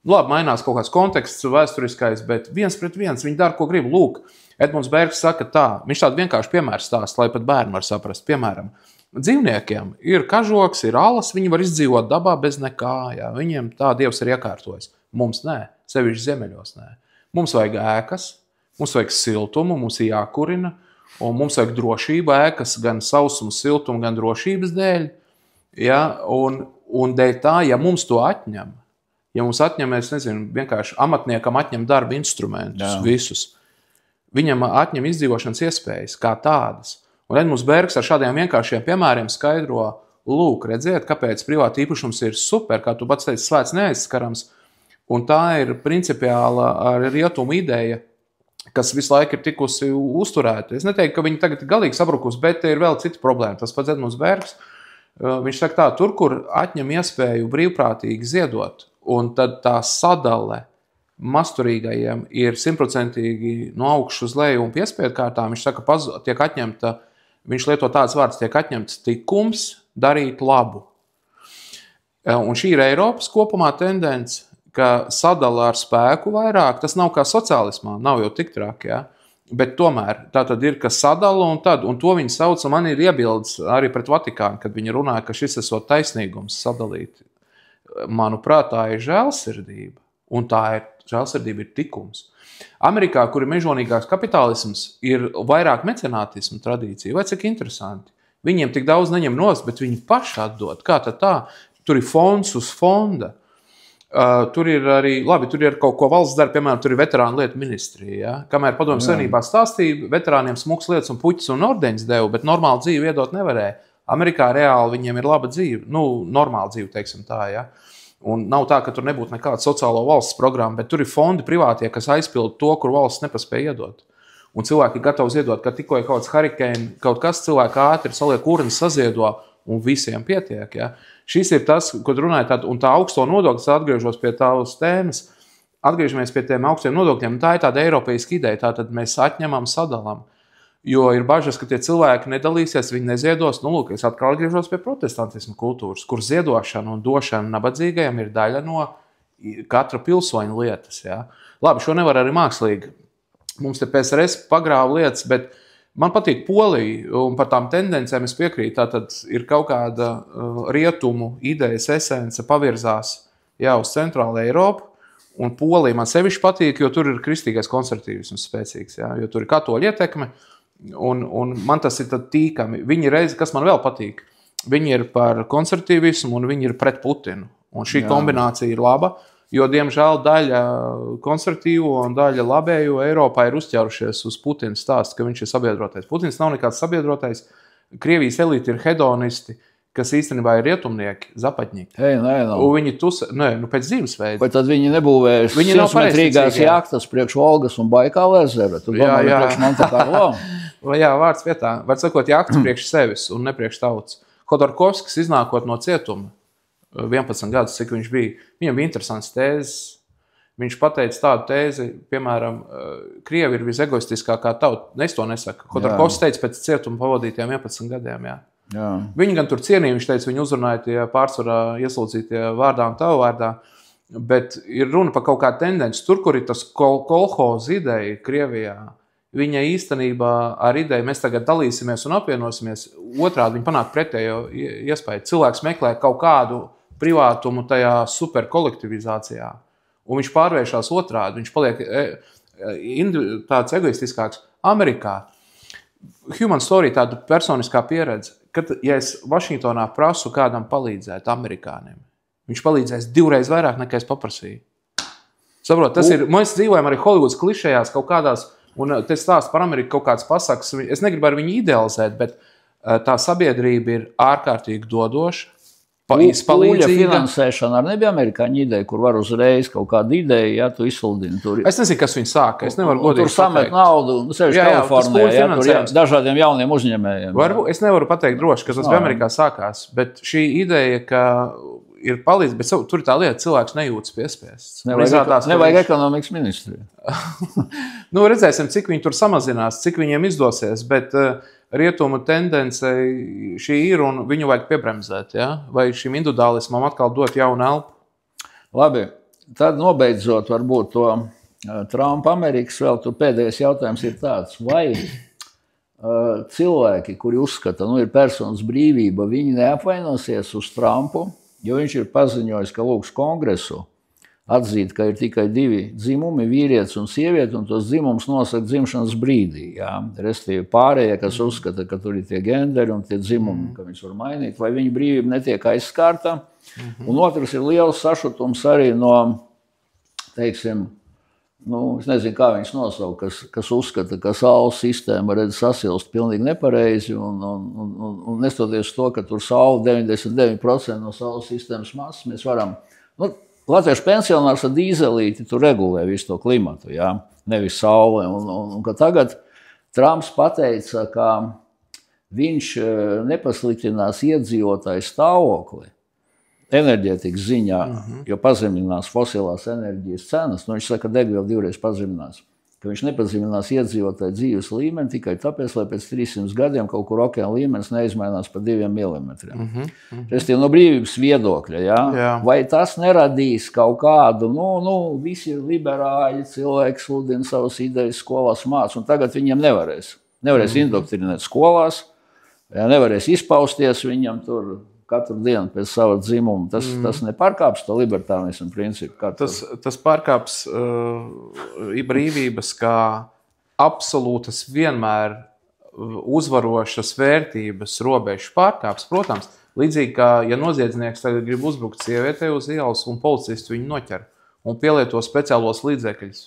[SPEAKER 2] Labi, mainās kaut kāds konteksts vēsturiskais, bet 1-1, viņi dara, ko grib. Lūk, Edmunds Bergs saka tā, viņš tādu vienkārši piemēru stāsta, lai pat bērni var saprast. Piemēram, dzīvniekiem ir kažoks, ir alas, viņi var izdzīvot dabā bez nekā, jā, viņiem tā Dievs ir iekārtojis. Mums nē, sevišķi ziemeļos nē. Mums vajag ēkas, mums vajag siltumu, mums ir jākurina, un mums vajag drošību ēkas, gan sausumu, siltumu, gan drošības dēļ. Ja? Un dēļ tā, ja mums to atņem, es nezinu, vienkārši amatniekam atņem darba instrumentus, visus, viņam atņem izdzīvošanas iespējas kā tādas. Un Edmunds Bergs ar šādiem vienkāršiem piemēriem skaidro, lūk, redziet, kāpēc privāta īpašums ir super, kā tu pats teici, svēts neaizskarams, un tā ir principiāla rietumu ideja, kas visu laiku ir tikusi uzturēta. Es neteiktu, ka viņi tagad ir galīgi sabrukus, bet ir vēl cita problēma. Tas pats Edmunds Bergs, viņš saka tā, tur, kur atņem iespēju brīvprātīgi ziedot, un tad tā sadale masturīgajiem ir 100% no augšas uz leju un piespiedu kārtām, viņš saka, tiek atņemta, viņš lieto tāds vārds, tiek atņemts tikums darīt labu. Un šī ir Eiropas kopumā tendence, ka sadala ar spēku vairāk, tas nav kā sociālismā, nav jau tik traki, ja? Bet tomēr tā tad ir, ka sadala un to viņi sauc, un man ir iebildes arī pret Vatikānu, kad viņi runāja, ka šis esot taisnīgums sadalīt. Manuprāt, tā ir žēlsirdība, un tā ir žēlsirdība ir tikums. Amerikā, kur ir mežonīgāks kapitālisms, ir vairāk mecenātismu tradīcija, vai cik interesanti. Viņiem tik daudz neņem nost, bet viņi paši atdod. Kā tad tā? Tur ir fonds uz fonda. Tur ir arī, tur ir kaut ko valsts dara, piemēram, tur ir veterānu lietu ministrija. Ja? Kamēr Padomju Savienībā stāstīja, veterāniem smuks lietas un puķis un ordeņas deva, bet normālu dzīvi iedot nevarēja. Amerikā reāli viņiem ir laba dzīve, normāla dzīve, teiksim tā, ja. Un nav tā, ka tur nebūtu nekāda sociālo valsts programma, bet tur ir fondi privātie, kas aizpild to, kur valsts nepaspēja iedot. Un cilvēki ir gatavi ziedot, ka tikko ir kaut kāds hurikēni, kaut kas cilvēki ātri saliek urnas saziedo un visiem pietiek, ja. Šis ir tas, ko runāja tāda, un tā augsto nodokļus, atgriežos pie tās tēmas, atgriežamies pie tiem augstiem nodokļiem, tā ir tāda eiropeiska ideja, tātad mēs atņemam, sadalām, jo ir bažas, ka tie cilvēki nedalīsies, viņi neziedos, lūk, es atkal atgriežos pie protestantismu kultūras, kur ziedošana un došana nabadzīgajiem ir daļa no katra pilsoņa lietas, ja. Labi, šo nevar arī mākslīgi, mums te PSRS pagrāva lietas, bet man patīk Polija, un par tām tendencēm es piekrītu, tātad ir kaut kāda rietumu idejas esence pavirzās uz centrālu Eiropu, un Polija man sevišķi patīk, jo tur ir kristīgais konservatīvisms spēcīgs, jo tur ir katoļu ietekme, un man tas ir tad tīkami. Viņi reizi, kas man vēl patīk, viņi ir par konservatīvismu un viņi ir pret Putinu, un šī kombinācija ir laba, jo, diemžēl, daļa konservatīvo un daļa labējo Eiropā ir uzķērušies uz Putina stāstu, ka viņš ir sabiedrotais. Putins nav nekāds sabiedrotais. Krievijas elīte ir hedonisti, kas īstenībā ir rietumnieki, zapaņņiki. Un viņi pēc dzīvesveida.
[SPEAKER 1] Vai tad viņi nebūvējuši 100-metrīgās jahtas priekš Volgas un Baikāla ezera? Tu domā, priekš Monte Carlo?
[SPEAKER 2] Jā, vārds vietā. Var sakot, jahtas priekš sevis un ne priekš tautas. Hodorkovskis iznākot no cietuma 11 gadus, cik viņš bija, viņam bija interesants tēzes. Viņš pateica tādu tēzi, piemēram, Krievi ir visegoistiskākā tauta. Es to nesaku. Hodorkovskis teica pēc cietuma pavadītiem 11 gadiem. Jā. Viņi gan tur cienīja, viņš teica, viņi uzrunāja tie pārsvarā ieslūdzītie vārdā un tavu vārdā, bet ir runa par kaut kādu tendenci. Tur, kur ir tas kolhoza ideja Krievijā, viņa īstenībā ar ideju mēs tagad dalīsimies un apvienosimies, otrādi viņi panāk pretējo iespēju. Cilvēks meklē kaut kādu privātumu tajā superkolektivizācijā, un viņš pārvēršās otrādi, viņš paliek tāds egoistiskāks. Amerikā, human story, tāda personiskā pieredze, kad, ja es Vašingtonā prasu kādam palīdzēt amerikānim, viņš palīdzēs 2 reizes vairāk nekā es paprasīju. Saprot, tas ir, mēs dzīvojam arī Hollywoods klišejās kaut kādās. Un te stāst par Ameriku kaut kāds pasakas, es negribu ar viņu idealizēt, bet tā sabiedrība ir ārkārtīgi dodoša,
[SPEAKER 1] palīdzīga. Finansēšana arī nebija amerikāņu ideja, kur var uzreiz kaut kādu ideju, ja tu izsludini.
[SPEAKER 2] Es nezinu, kas viņi sāka, es nevaru godīgi
[SPEAKER 1] pateikt. Tur samet naudu, sevišķi Kalifornijā, tur dažādiem jauniem uzņēmējiem.
[SPEAKER 2] Es nevaru pateikt droši, ka tas bija Amerikā sākās, bet šī ideja, ka ir palīdz, bet tur ir tā lieta, cilvēks nejūtas piespiests.
[SPEAKER 1] Nevajag ekonomikas ministriju.
[SPEAKER 2] Redzēsim, cik viņi tur samazinās, cik viņiem izdosies, bet rietumu tendence šī ir un viņu vajag piebremzēt, ja? Vai šim individuālismam atkal dot jaunu elpu?
[SPEAKER 1] Labi, tad nobeidzot varbūt to Trumpa Amerikas vēl, tur pēdējais jautājums ir tāds, vai cilvēki, kuri uzskata, ir personas brīvība, viņi neapvainosies uz Trumpu, jo viņš ir paziņojis, ka lūgs kongresu atzīt, ka ir tikai 2 dzimumi, vīrietis un sieviete, un tos dzimums nosaka dzimšanas brīdī. Jā. Restīvi pārējie, kas uzskata, ka tur ir tie genderi un tie dzimumi, ka viņus var mainīt, vai viņa brīvība netiek aizskārta. Un otrs ir liels sašutums arī no, teiksim, es nezinu, kā viņus nosaukt, kas uzskata, ka saules sistēma redz sasilst pilnīgi nepareizi, un nestoties to, ka tur saule 99% no saules sistēmas masas, mēs varam, latviešu pensionārs ar dīzelīti tur regulē visu to klimatu, jā, nevis saule, un ka tagad Trumps pateica, ka viņš nepasliktinās iedzīvotāju stāvokli enerģētikas ziņā, jo pazeminās fosilās enerģijas cenas, viņš saka, ka degviela 2 reizes pazeminās, ka viņš nepazeminās iedzīvotāju dzīves līmeni tikai tāpēc, lai pēc 300 gadiem kaut kur okeāna līmenis neizmainās par 2 milimetriem. Restīvi no brīvības viedokļa, jā? Vai tas neradīs kaut kādu, visi ir liberāļi, cilvēki sludina savas idejas skolās māc, un tagad viņiem nevarēs indoktrinēt skolās, nevarēs izpausties viņam tur katru dienu pēc sava dzimuma. Tas nepārkāps to libertārismu principu.
[SPEAKER 2] Tas pārkāps brīvības kā absolūtas vienmēr uzvarošas vērtības robežu pārkāps, protams. Līdzīgi kā, ja noziedznieks tagad grib uzbrukt sievietei uz ielas un policisti viņu noķer un pielieto speciālos līdzekļus,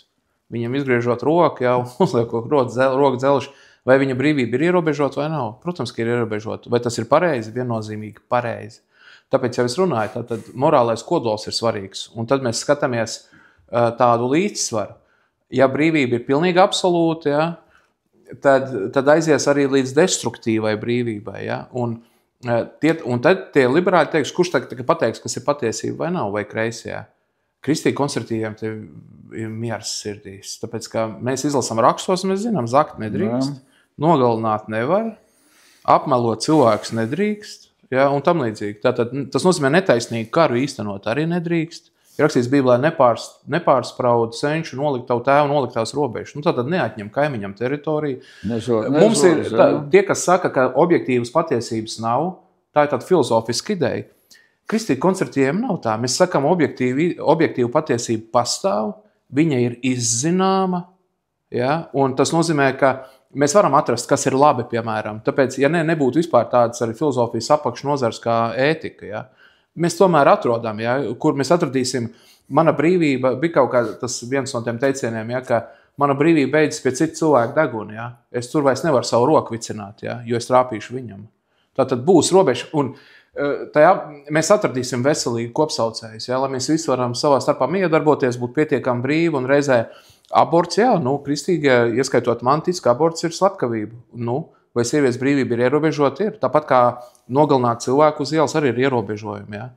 [SPEAKER 2] viņam izgriežot roku, jau uzliekot roku dzelži, vai viņa brīvība ir ierobežota vai nav? Protams, ka ir ierobežota. Vai tas ir pareizi? Viennozīmīgi pareizi. Tāpēc jau es runāju, tad morālais kodols ir svarīgs. Un tad mēs skatāmies tādu līdzsvaru. Ja brīvība ir pilnīgi absolūta, ja, tad aizies arī līdz destruktīvai brīvībai. Ja? Un tad tie liberāļi teiks, kurš tagad pateiks, kas ir patiesība vai nav, vai kreisajā. Kristīgi konservatīviem te ir miers sirdīs. Tāpēc, ka mēs izlasām rakstos, mēs zinām, zakt nedrīkst. Nogalināt nevar, apmelot cilvēkus nedrīkst, ja, un tam līdzīgi. Tātad, tas nozīmē netaisnīgu karu īstenot arī nedrīkst. Ir rakstīts Bībelē nepārspraud senču nolikt tavu tēvu noliktās robežas. Tātad neatņem kaimiņam teritoriju. Mums ir tie, kas saka, ka objektīvas patiesības nav, tā ir tāda filozofiska ideja. Kristīgi konservatīviem nav tā. Mēs sakām, objektīva patiesība pastāv, viņa ir izzināma, ja, un tas nozīmē, ka mēs varam atrast, kas ir labi, piemēram. Tāpēc, ja nebūtu vispār tādas arī filozofijas apakšnozars kā ētika, ja, mēs tomēr atrodam, ja, kur mēs atradīsim, mana brīvība bija kaut kā tas viens no tiem teicieniem, ja, ka mana brīvība beidzas pie citu cilvēku deguna. Ja. Es tur vairs nevaru savu roku vicināt, ja, jo es trāpīšu viņam. Tātad būs robeža, un tajā mēs atradīsim veselīgu kopsaucējus, ja, lai mēs visi varam savā starpā miedarboties, būt pietiekami brīvi un reizē aborts, jā, kristīgie, ieskaitot man tic, ka aborts ir slepkavība. vai sievietes brīvība ir ierobežota, ir. Tāpat kā nogalināt cilvēku uz ielas arī ir ierobežojumi. Ja?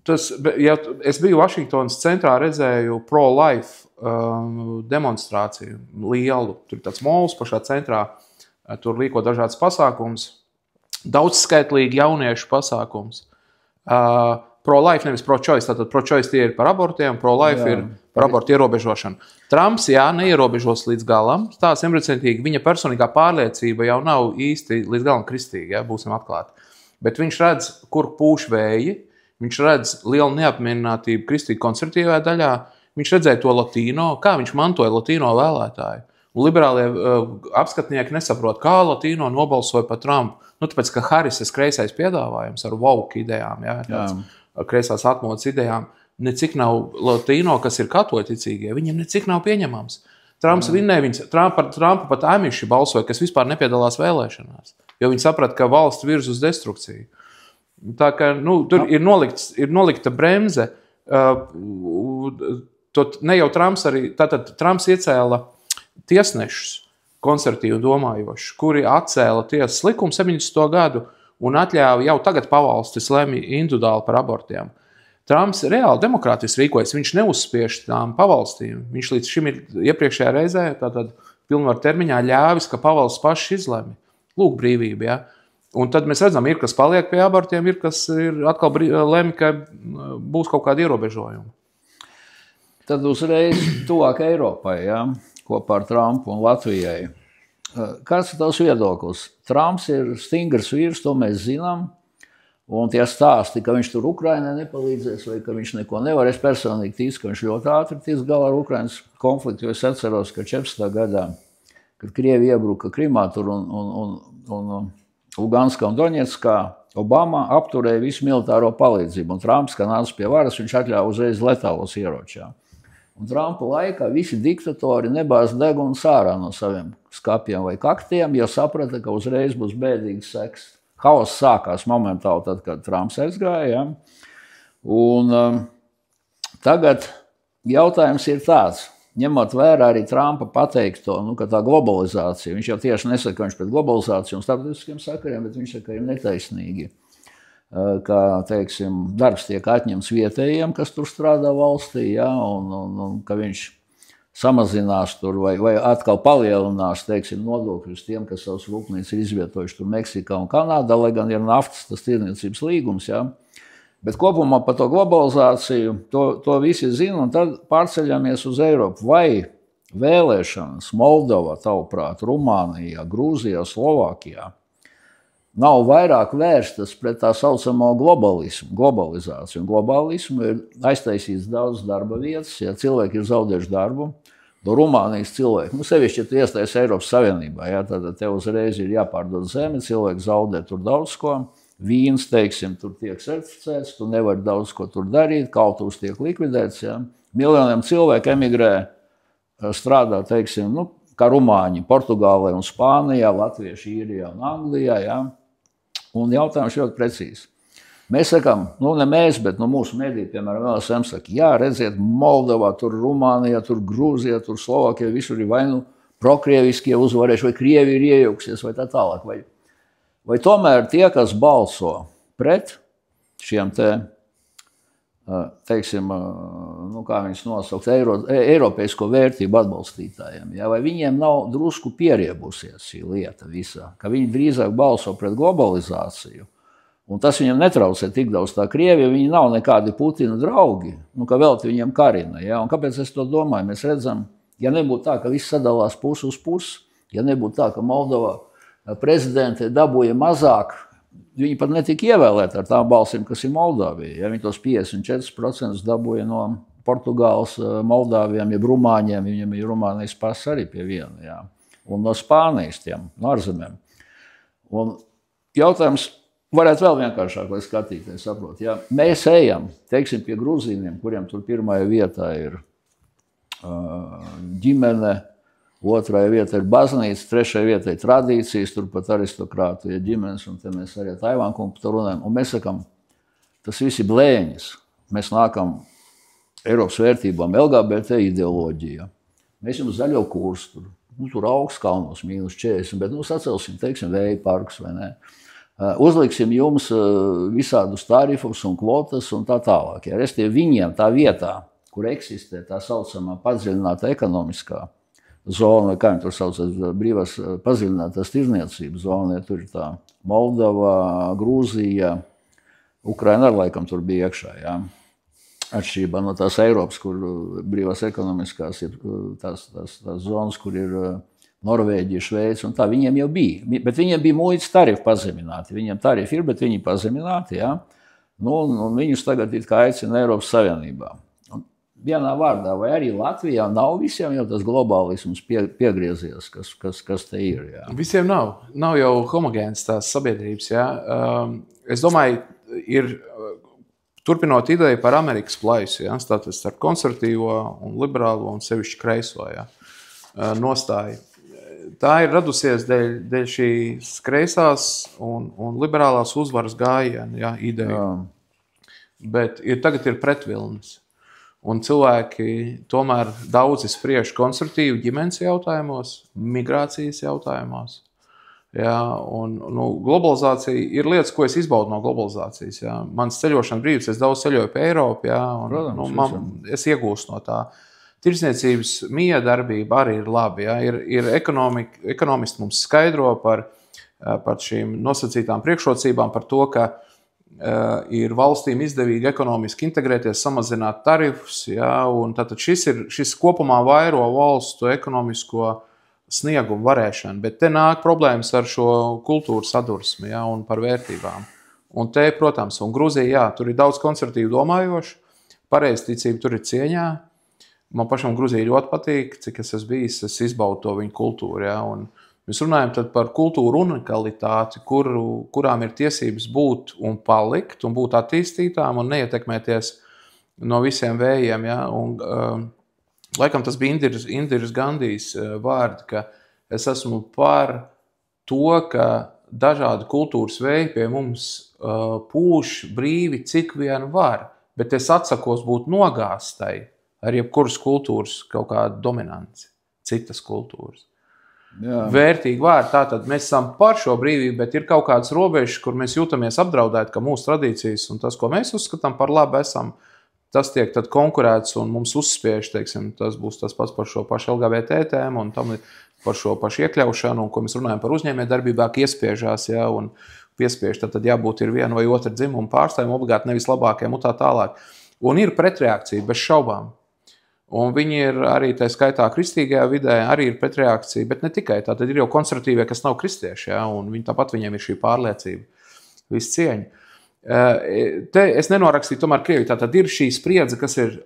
[SPEAKER 2] Es biju Vašingtonas centrā, redzēju pro-life demonstrāciju lielu. Tur ir tāds mols pašā centrā, tur rīko dažādas pasākums. Daudzskaitlīgi jauniešu pasākums. Pro-life, nevis pro-choice. Tātad pro-choice tie ir par abortiem, pro-life ir par abortu ierobežošanu. Trumps, neierobežos līdz galam. Tā simtprocentīgi viņa personīgā pārliecība jau nav īsti līdz galam kristīga, būsim atklāti. Bet viņš redz, kur pūš vēji, viņš redz lielu neapmierinātību kristīgu konservatīvajā daļā, viņš redzēja to latīno, kā viņš mantoja latīno vēlētāju. Un liberālie apskatnieki nesaprot, kā latīno nobalsoja par Trumpu. Tāpēc, ka Harrisas kreisais piedāvājums ar woke idejām, kreisās atmodas idejām, necik nav latīno, kas ir katoļticīgie, viņiem necik nav pieņemams. Trumps vinnēja, par Trumpu pat amiši balsoja, kas vispār nepiedalās vēlēšanās, jo viņi saprata, ka valsts virz uz destrukciju. Tā kā tur ir nolikta bremze, ne jau Trumps arī, tātad Trumps iecēla tiesnešus, konservatīvi domājoši, kuri atcēla tiesas likumu 70. gadu un atļāva jau tagad pavalstis lemj individuāli par abortiem. Trumps reāli demokrātiski rīkojas, viņš neuzspiež tām pavalstīm. Viņš līdz šim ir iepriekšējā reizē, tātad pilnvaru termiņā ļāvis, ka pavalsts paši izlemj. Lūk, brīvība, ja. Un tad mēs redzam, ir kas paliek pie abortiem, ir kas ir atkal lemj, ka būs kaut kādi ierobežojumi.
[SPEAKER 1] Tad uzreiz tuvāk Eiropai, kopā ar Trumpu un Latvijai. Kāds ir tavs viedoklis? Trumps ir stingrs vīrs, to mēs zinām, un tie stāsti, ka viņš tur Ukrainai nepalīdzēs vai ka viņš neko nevar. Es personīgi ticu, ka viņš ļoti ātri tiks galā ar Ukrainas konfliktu, jo es atceros, ka 14. gadā, kad Krievi iebruka Krimā tur un Luganskā un Doņetskā, Obama apturēja visu militāro palīdzību, un Trumps, kad nāca pie varas, viņš atļāva uzreiz letālos ieročus. Un Trumpa laikā visi diktatori nebāz degunu ārā no saviem skapiem vai kaktiem, jo saprata, ka uzreiz būs bēdīgs seks. Haoss sākās momentāli tad, kad Trumps aizgāja. Un tagad jautājums ir tāds, ņemot vērā arī Trumpa pateikto, ka tā globalizācija, viņš jau tieši nesaka, ka viņš pret globalizāciju un starptautiskiem sakariem, bet viņš saka, ka ir netaisnīgi. Ka, teiksim, darbs tiek atņemts vietējiem, kas tur strādā valstī, un ka viņš samazinās tur vai atkal palielinās, teiksim, nodokļus tiem, kas savus rūpnīcas ir izvietojuši tur Meksikā un Kanādā, lai gan ir naftas tas tirdzniecības līgums, Bet kopumā par to globalizāciju to visi zina, un tad pārceļamies uz Eiropu. Vai vēlēšanas Moldovā, tavuprāt, Rumānijā, Grūzijā, Slovākijā nav vairāk vērstas pret tā saucamo globalizāciju. Un globālismu ir aiztaisīts daudz darba vietas, cilvēki ir zaudējuši darbu. No Rumānijas cilvēki, sevišķi, ja tu iestājies Eiropas Savienībā, tad tev uzreiz ir jāpārdod zemi, cilvēki zaudē tur daudz ko. Vīns, teiksim, tur tiek certificēts, tu nevari daudz ko tur darīt, kaltuvs tiek likvidēts. Miljoniem cilvēku emigrē strādā, teiksim, kā rumāņi Portugālē un Spānijā, Latvieši, Īrijā un Anglijā, Un jautājums ļoti precīzi. Mēs sakām, ne mēs, bet mūsu mediji, piemēram, LSM saka, redziet, Moldovā, tur Rumānijā, tur Grūzijā, tur Slovākijā, visur ir vai prokrieviskie uzvarējuši, vai Krievi ir iejauksies, vai tā tālāk. Vai tomēr tie, kas balso pret šiem teiksim, kā viņus nosaukt, eiropeisko vērtību atbalstītājiem, vai viņiem nav drusku pieriebusies šī lieta visā, ka viņi drīzāk balso pret globalizāciju, un tas viņiem netraucē tik daudz tā Krievija, viņi nav nekādi Putina draugi, ka velti viņiem karina, un kāpēc es to domāju? Mēs redzam, ja nebūtu tā, ka viss sadalās pusi uz pusi, ja nebūtu tā, ka Moldova prezidenti dabūja mazāk, viņi pat netika ievēlēti ar tām balsīm, kas ir Moldāvija. Viņi tos 54% dabūja no Portugāles, Moldāvijām, jeb Rumāņiem, viņiem ir Rumānijas pass arī pie viena, un no Spānijas tiem, no ārzemēm. Un jautājums varētu vēl vienkāršāk, lai skatīties, saprot. Mēs ejam, teiksim, pie grūzīniem, kuriem tur pirmajā vietā ir ģimene, otrajā vietā ir baznīca, trešajā vietā ir tradīcijas, turpat aristokrātu ģimenes, un te mēs arī Taivānu kungu par to runājam. Un mēs sakam, tas viss ir blēņas. Mēs nākam Eiropas vērtībām, LGBT ideoloģija. Mēs jums zaļo kursu tur tur augsts kalnos -40, bet sacelsim, teiksim, vēja parks vai ne. Uzliksim jums visādus tarifus un kvotas un tā tālāk. Ja. Restīvi viņiem tā vietā, kur eksistē tā saucamā padziļināta ekonomiskā zona, vai kā viņi tur saucas, brīvās padziļinātās tirdzniecības zona, ja tur ir tā Moldova, Grūzija, Ukraina ar laikam tur bija iekšā, jā. Atšķirībā no tās Eiropas, kur brīvās ekonomiskās ir tās zonas, kur ir Norvēģija, Šveica un tā, viņiem jau bija. Bet viņiem bija muitas tarifi pazemināti. Viņiem tarifi ir, bet viņi pazemināti, jā. Nu, un viņus tagad it kā aicina Eiropas Savienībā. Un vienā vārdā, vai arī Latvijā nav visiem jau tas globālisms piegriezies, kas te ir, jā.
[SPEAKER 2] Visiem nav. Nav jau homogēnas tās sabiedrības, jā. Es domāju, ir... Turpinot ideju par Amerikas plaisu, ja, tātad starp konservatīvo un liberālo un sevišķi kreiso, ja, nostāju. Tā ir radusies dēļ šīs kreisās un liberālās uzvaras gājiena, ja, ideja. Bet tagad ir pretvilnis. Un cilvēki tomēr daudzi spriež konservatīvi ģimenes jautājumos, migrācijas jautājumos. Jā, un globalizācija ir lietas, ko es izbaudu no globalizācijas. Jā. Mans ceļošana brīvs, es daudz ceļoju pa Eiropu, jā, un
[SPEAKER 1] Protams,
[SPEAKER 2] es iegūstu no tā. Tirsniecības miedarbība arī ir labi. Jā. Ir ekonomisti mums skaidro par šīm nosacītām priekšrocībām, par to, ka ir valstīm izdevīgi ekonomiski integrēties, samazināt tarifus, jā, un tātad šis kopumā vairo valstu ekonomisko sniegumu varēšanu, bet te nāk problēmas ar šo kultūru sadursmi, ja, un par vērtībām. Un te, protams, un Gruzija, jā, tur ir daudz konservatīvu domājošu, pareizticība tur ir cieņā. Man pašam Gruzija ļoti patīk, cik es esmu bijis, es izbaudu to viņu kultūru, ja, un mēs runājam tad par kultūru unikalitāti, kurām ir tiesības būt un palikt, un būt attīstītām un neietekmēties no visiem vējiem, ja, un laikam tas bija Indiras Gandijs vārdi, ka es esmu par to, ka dažādi kultūras veidi pie mums pūš brīvi, cik vien var, bet es atsakos būt nogāstai ar jebkuras kultūras kaut kādu dominanci, citas kultūras. Jā. Vērtīgi vārdi, tātad mēs esam par šo brīvību, bet ir kaut kādas robežas, kur mēs jūtamies apdraudēti, ka mūsu tradīcijas un tas, ko mēs uzskatām par labu, esam tas tiek tad konkurēts un mums uzspiež, teiksim, tas būs tas pats par šo pašu LGBT tēmu un tam par šo pašu iekļaušanu, un ko mēs runājam par uzņēmējdarbībā, ka iespiežās, ja, un piespiež, tad jābūt ir viena vai otra dzimuma pārstāvjiem, obligāti nevis labākiem un tā tālāk. Un ir pretreakcija, bez šaubām. Un viņi ir arī tā skaitā kristīgajā vidē, arī ir pretreakcija, bet ne tikai tā, tad ir jau konservatīvie, kas nav kristieši, ja, un tāpat viņiem ir šī pārliecība, viss cieņa. Te es nenorakstīju tomēr Krieviju, tātad ir šī spriedze, kas ir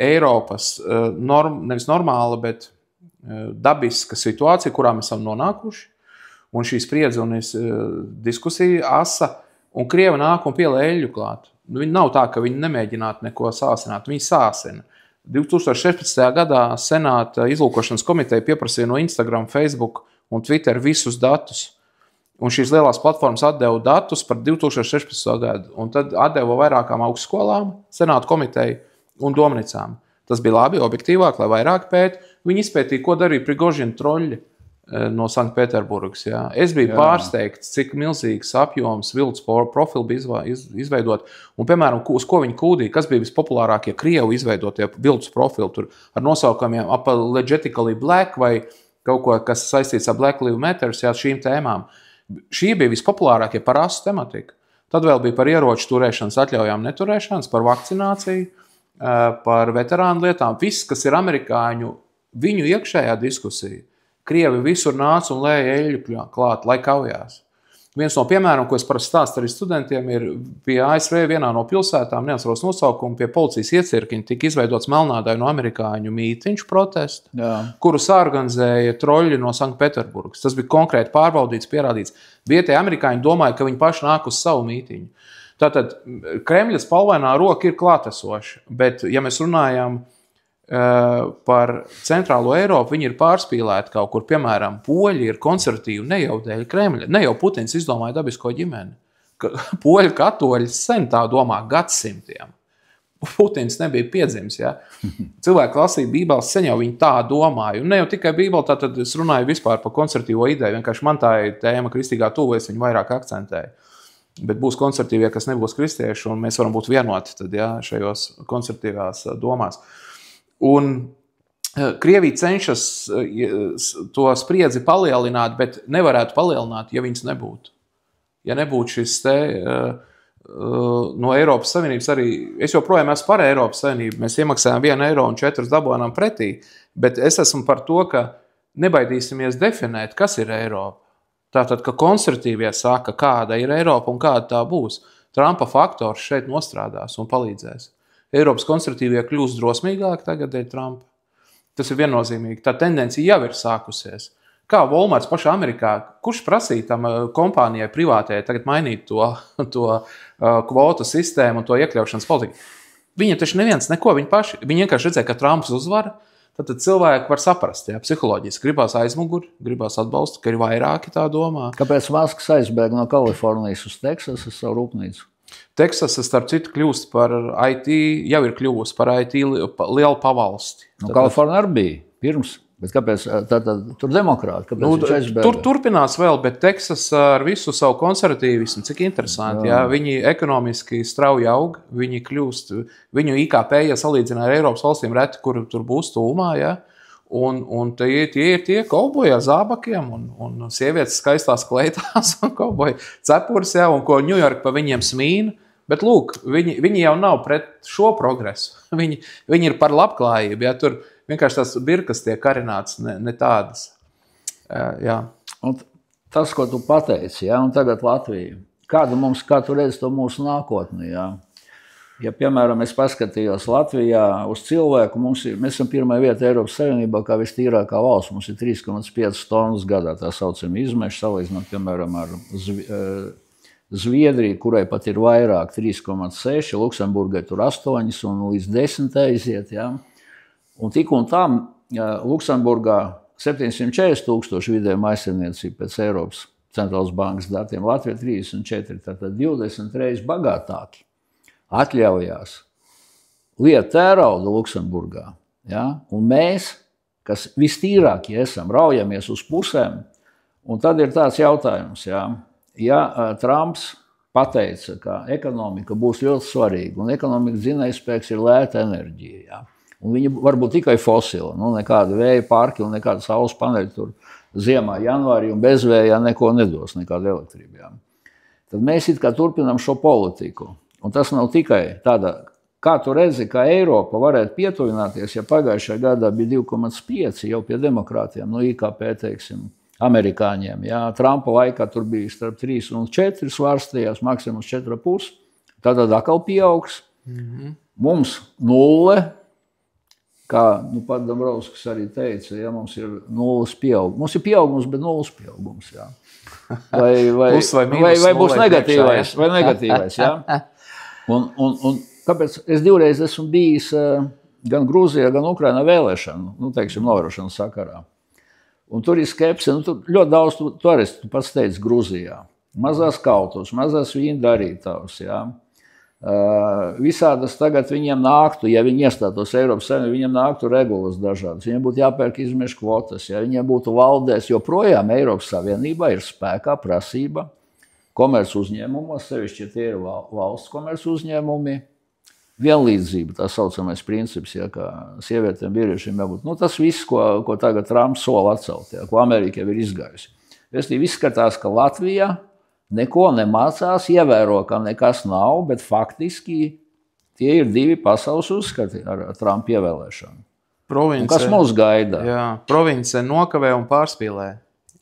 [SPEAKER 2] Eiropas nevis normāla, bet dabiska situācija, kurā mēs esam nonākuši, un šī spriedze un diskusija asa, un Krievi nāk un pielē eļļu klāt. Viņi nav tā, ka viņi nemēģinātu neko sāsināt, viņi sāsina. 2016. gadā Senāta izlūkošanas komiteja pieprasīja no Instagram, Facebook un Twitter visus datus. Un šīs lielās platformas atdeva datus par 2016. gadu. Un tad atdeva vairākām augstskolām, Senāta komiteju un domnicām. Tas bija labi, objektīvāk, lai vairāk pēt. Viņi izpētīja, ko darīja Prigožina troļļi no Sanktpēterburgas. Ja. Es biju pārsteigts, cik milzīgs apjoms viltus profilu bija izveidot. Un, piemēram, uz ko viņi kūdīja, kas bija vispopulārākie Krievu izveidotie viltus profili tur ar nosaukumiem Apologetically Black vai kaut ko, kas saistīts ar Black Lives Matter, ja, šīm tēmām. Šī bija vispopulārākie par rasu tematika. Tad vēl bija par ieroču turēšanas atļaujām neturēšanas, par vakcināciju, par veterānu lietām. Viss, kas ir amerikāņu, viņu iekšējā diskusija. Krievi visur nāca un lēja eļļu klāt, lai kaujās. Viens no piemēram, ko es parasti stāstu arī studentiem, ir pie ASV vienā no pilsētām, neatceros nosaukumu, pie policijas iecirkņa tika izveidots melnādainu amerikāņu mītiņš protestu, kuru sāorganizēja troļļi no Sanktpēterburgas. Tas bija konkrēti pārbaudīts, pierādīts. Vietēji amerikāņi domāja, ka viņi paši nāk uz savu mītiņu. Tātad Kremļa spalvainā roka ir klātesoša, bet ja mēs runājam par centrālo Eiropu, viņi ir pārspīlēti kaut kur, piemēram, poļi ir konservatīvi ne jau dēļ Kremļa, ne jau Putins izdomāja dabisko ģimeni. Poļu katoļi sen tā domā gadsimtiem. Putins nebija piedzimis. Ja? Cilvēki lasīja Bībeles sen jau viņi tā domāja. Un ne jau tikai Bībeli, tātad es runāju vispār par konservatīvo ideju. Vienkārši man tā ir tēma kristīgā tuvu, es viņu vairāk akcentēju. Bet būs konservatīvie, kas nebūs kristieši, un mēs varam būt vienoti tad, ja, šajos konservatīvās domās. Un Krievija cenšas to spriedzi palielināt, bet nevarētu palielināt, ja viņas nebūtu. Ja nebūtu šis te no Eiropas Savienības arī, es joprojām esmu par Eiropas Savienību, mēs iemaksājām 1 eiro un 4 dabonām pretī, bet es esmu par to, ka nebaidīsimies definēt, kas ir Eiropa. Tātad, ka konservatīvie saka, kāda ir Eiropa un kāda tā būs. Trumpa faktors šeit nostrādās un palīdzēs. Eiropas konservatīvie kļūst drosmīgāki tagad dēļ Trumpa. Tas ir viennozīmīgi. Tā tendencija jau ir sākusies. Kā Walmarts pašā Amerikā, kurš prasīja tam kompānijai privātajai tagad mainīt to kvotu sistēmu un to iekļaušanas politiku? Viņi taču neviens neko, viņi vienkārši redzēja, ka Trumps uzvara, tad cilvēki var saprast, ja, psiholoģiski. Gribās aizmuguri, gribās atbalstu, ka ir vairāki tā domā.
[SPEAKER 1] Kāpēc Masks aizbēga no Kalifornijas uz Teksas uz savu rūpnīcu?
[SPEAKER 2] Teksasa, starp citu, kļūst par IT, jau ir kļuvusi par IT lielu pavalsti.
[SPEAKER 1] No Kalifornija arī bija pirms. Bet kāpēc tur demokrāti?
[SPEAKER 2] Tur turpinās vēl, bet Teksas ar visu savu konservatīvismu, cik interesanti, jā. Viņi ekonomiski strauji aug, viņi kļūst, viņu IKP, ja salīdzina ar Eiropas valstīm, reti, kur tur būs tūmā, jā. Un tie ir tie kauboji ar zābakiem un sievietes skaistās kleitās un kauboji cepures, jā, un ko New York pa viņiem smīna. Bet lūk, viņi jau nav pret šo progresu. Viņi ir par labklājību, jā, tur vienkārši tās birkas tiek karināts, ne tādas. Jā.
[SPEAKER 1] Un tas, ko tu pateici, ja, un tagad Latvija, kā tu redzi to mūsu nākotni? Ja? Ja, piemēram, es paskatījos Latvijā uz cilvēku, mēs esam pirmā vieta Eiropas Savienībā, kā vistīrākā valsts, mums ir 3,5 tonnas gadā, tā saucam izmeši, salīdzinot, piemēram, ar Zviedriju, kurai pat ir vairāk, 3,6, Luksemburgai tur 8 un līdz 10 aiziet, ja? Un tik un tam Luksemburgā 740,000 vidēja mājsaimniecība pēc Eiropas centrālās bankas datiem, Latvija 34, tātad 20 reizes bagātāki atļaujās lietu tērauda Luksemburgā. Ja? Un mēs, kas vistīrākie esam, raujamies uz pusēm, un tad ir tāds jautājums, ja Trumps pateica, ka ekonomika būs ļoti svarīga, un ekonomikas dzinējspēks ir lēta enerģija, ja? Un viņi var būt tikai fosili, nekāda vēja parki un nekāda saules paneļa tur ziemā, janvārī un bez vējā neko nedos, nekāda elektrība. Ja? Tad mēs it kā turpinām šo politiku. Un tas nav tikai tāda, kā tu redzi, ka Eiropa varētu pietuvināties, ja pagājušajā gadā bija 2,5 jau pie demokrātiem, IKP, teiksim, amerikāņiem. Ja? Trumpa laikā tur bija starp 3 un 4 svārstījās, maksimums 4,5. Tad atkal pieaugs. Mums 0. Kā pat Dombrovskis arī teica, ja mums ir 0 pieaugums. Mums ir pieaugums, bet 0 pieaugums. Ja? Vai būs negatīvais, vai negatīvais. Ja? Un kāpēc es 2 reizes esmu bijis gan Grūzijā, gan Ukrainā vēlēšanu, teiksim, novērošanas sakarā. Un tur ir skepse, tur ļoti daudz, tu arī pats teici Grūzijā. Mazās kautos, mazās vīna darītavas, ja? Visādas tagad viņiem nāktu, ja viņi iestātos Eiropas Savienībā, viņiem nāktu regulas dažādas, viņiem būtu jāpērk izmešu kvotas, ja viņiem būtu valdēs, joprojām Eiropas Savienībā ir spēkā prasība komerc uzņēmumos, sevišķi tie ir valsts komerc uzņēmumi, vienlīdzība, tā saucamais princips, ja, ka sievietēm vīriešiem jābūt. Tas viss, ko tagad Trumps sola atcelt, ja, ko Amerika jau ir izgājusi. Vestīvi izskatās, ka Latvijā neko nemācās, ievēro, ka nekas nav, bet faktiski tie ir 2 pasaules uzskati ar Trumpa ievēlēšanu. Kas mūs gaida?
[SPEAKER 2] Jā, province nokavē un pārspīlē.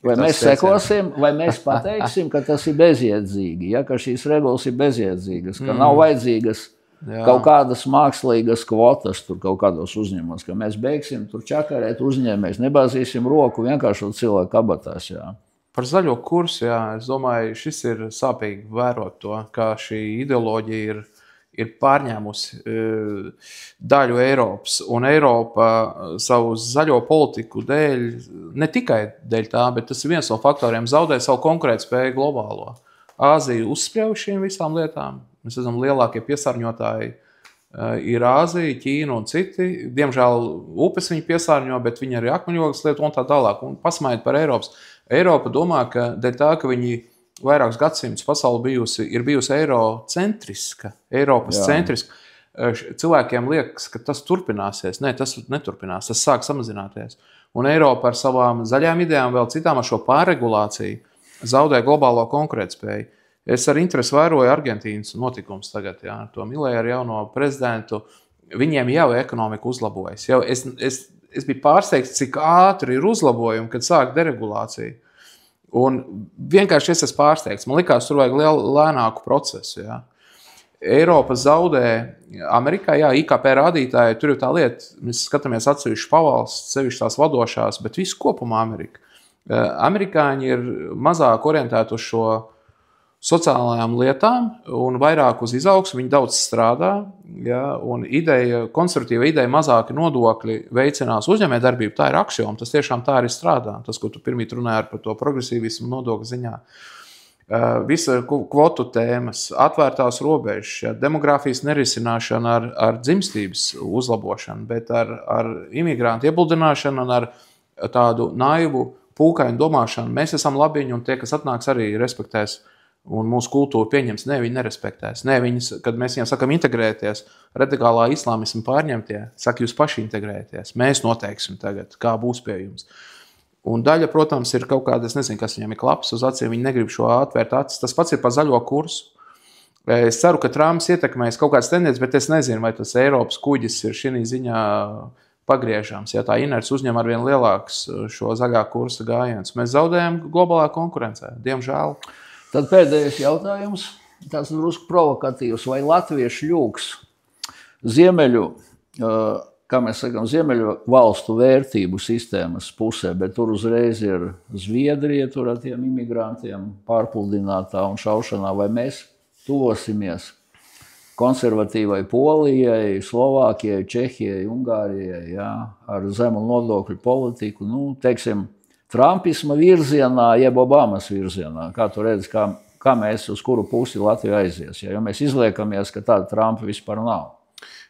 [SPEAKER 1] Vai mēs sekosim, vai mēs pateiksim, ka tas ir bezjēdzīgi, ja, ka šīs regulas ir bezjēdzīgas, ka nav vajadzīgas kaut kādas mākslīgas kvotas tur kaut kādos uzņēmumos, ka mēs beigsim tur čakarēt uzņēmējs, nebāzīsim roku vienkārši cilvēku kabatās, jā.
[SPEAKER 2] Par zaļo kursu, jā, es domāju, šis ir sāpīgi vērot to, kā šī ideoloģija ir pārņēmusi daļu Eiropas, un Eiropa savu zaļo politiku dēļ, ne tikai dēļ tā, bet tas ir viens no faktoriem, zaudē savu konkurētspēju globālo. Āzija uzspļauj šīm visām lietām, mēs esam lielākie piesārņotāji ir Āzija, Ķīna un citi. Diemžēl upes viņi piesārņo, bet viņi arī akmeņogas lieto un tā tālāk. Un pasmaiet par Eiropas. Eiropa domā, ka dēļ tā, ka viņi vairākus gadsimtus pasauli ir bijusi eirocentriska, Eiropas centriska. Cilvēkiem liekas, ka tas turpināsies. Nē, tas neturpinās, tas sāk samazināties. Un Eiropa ar savām zaļām idejām, vēl citām ar šo pārregulāciju zaudē globālo konkurētspēju. Es ar interesi vēroju Argentīnas notikums tagad, ar to Milei, ar jauno prezidentu. Viņiem jau ekonomika uzlabojas. Es biju pārsteigts, cik ātri ir uzlabojumi, kad sāk deregulācija. Un vienkārši es esmu pārsteigts. Man likās, tur vajag lēnāku procesu. Eiropa zaudē Amerikā, IKP rādītāji, tur ir tā lieta, mēs skatāmies atsevišķi pavalsts, sevišķi tās vadošās, bet visu kopumā Amerika. Amerikāņi ir mazāk orientēti uz šo sociālajām lietām un vairāk uz izaugsmu, viņi daudz strādā, un konservatīva ideja mazāki nodokļi veicinās uzņēmējdarbību, tā ir aksioma, tas tiešām tā arī strādā, tas, ko tu pirmīt runāji par to progresīvismu nodokļu ziņā. Visa kvotu tēmas, atvērtās robežas, demogrāfijas nerisināšana ar dzimstības uzlabošanu, bet ar imigrantu iebuldināšanu un ar tādu naivu pūkainu domāšanu. Mēs esam labiņi un tie, kas atnāks, arī respektēs un mūsu kultūru pieņems. Nē, viņi nerespektēs. Nē, kad mēs viņiem sakam integrēties, radikālā islāmismu pārņemtie, saka, jūs paši integrēties. Mēs noteiksim tagad, kā būs pie jums. Un daļa, protams, ir kaut kāda, es nezinu, kas viņam ir klaps uz acīm, viņi negrib šo atvērt acis. Tas pats ir par zaļo kursu. Es ceru, ka Trumps ietekmēs kaut kādas tendences, bet es nezinu, vai tas Eiropas kuģis ir šī ziņā pagriežams. Ja tā inerce uzņem ar vien lielāks šo zaļā kursa gājienus. Mēs zaudējam globālā konkurencē, diemžēl.
[SPEAKER 1] Tad pēdējais jautājums, tāds drusku provokatīvs, vai latviešu ļūks ziemeļu, kā mēs sakām, ziemeļu valstu vērtību sistēmas pusē, bet tur uzreiz ir Zviedrija, tur ar tiem imigrantiem pārpludinātā un šaušanā, vai mēs tuvosimies konservatīvai Polijai, Slovākijai, Čehijai, Ungārijai, ar zemu nodokļu politiku, teiksim, Trumpisma virzienā, jeb Obamas virzienā. Kā tu redzi, kā mēs uz kuru pusi Latvija aizies, jo mēs izliekamies, ka tāda Trumpa vispār nav.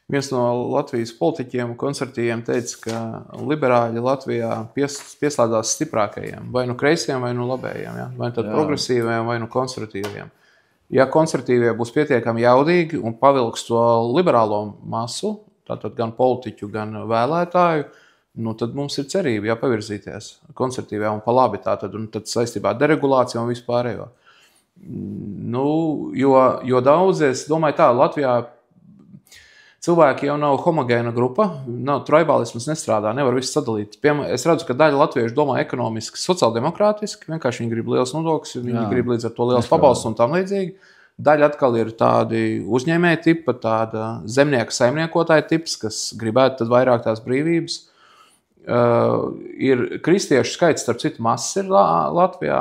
[SPEAKER 2] Viens no Latvijas politiķiem, konservatīviem teica, ka liberāļi Latvijā pieslēdzās stiprākajiem, vai nu kreisiem, vai nu labējiem, vai nu progresīviem, vai nu konservatīviem. Ja konservatīvie būs pietiekami jaudīgi un pavilks to liberālo masu, tātad gan politiķu, gan vēlētāju, tad mums ir cerība pavirzīties konservatīvajā un pa labi tātad, un tad saistībā ar deregulāciju un vispārējo. Jo daudz, es domāju tā, Latvijā cilvēki jau nav homogēna grupa, tribalisms nestrādā, nevar visu sadalīt. Es redzu, ka daļa latviešu domā ekonomiski, sociāldemokrātiski, vienkārši viņi grib liels nodokļus, viņi grib līdz ar to liels pabalsts un tam līdzīgi. Daļa atkal ir tādi uzņēmēji tipa, tāda zemnieka saimniekotāja tips, kas gribētu tad vairāk tās brīvības. Ir kristiešu skaits, starp citu, mazs ir Latvijā,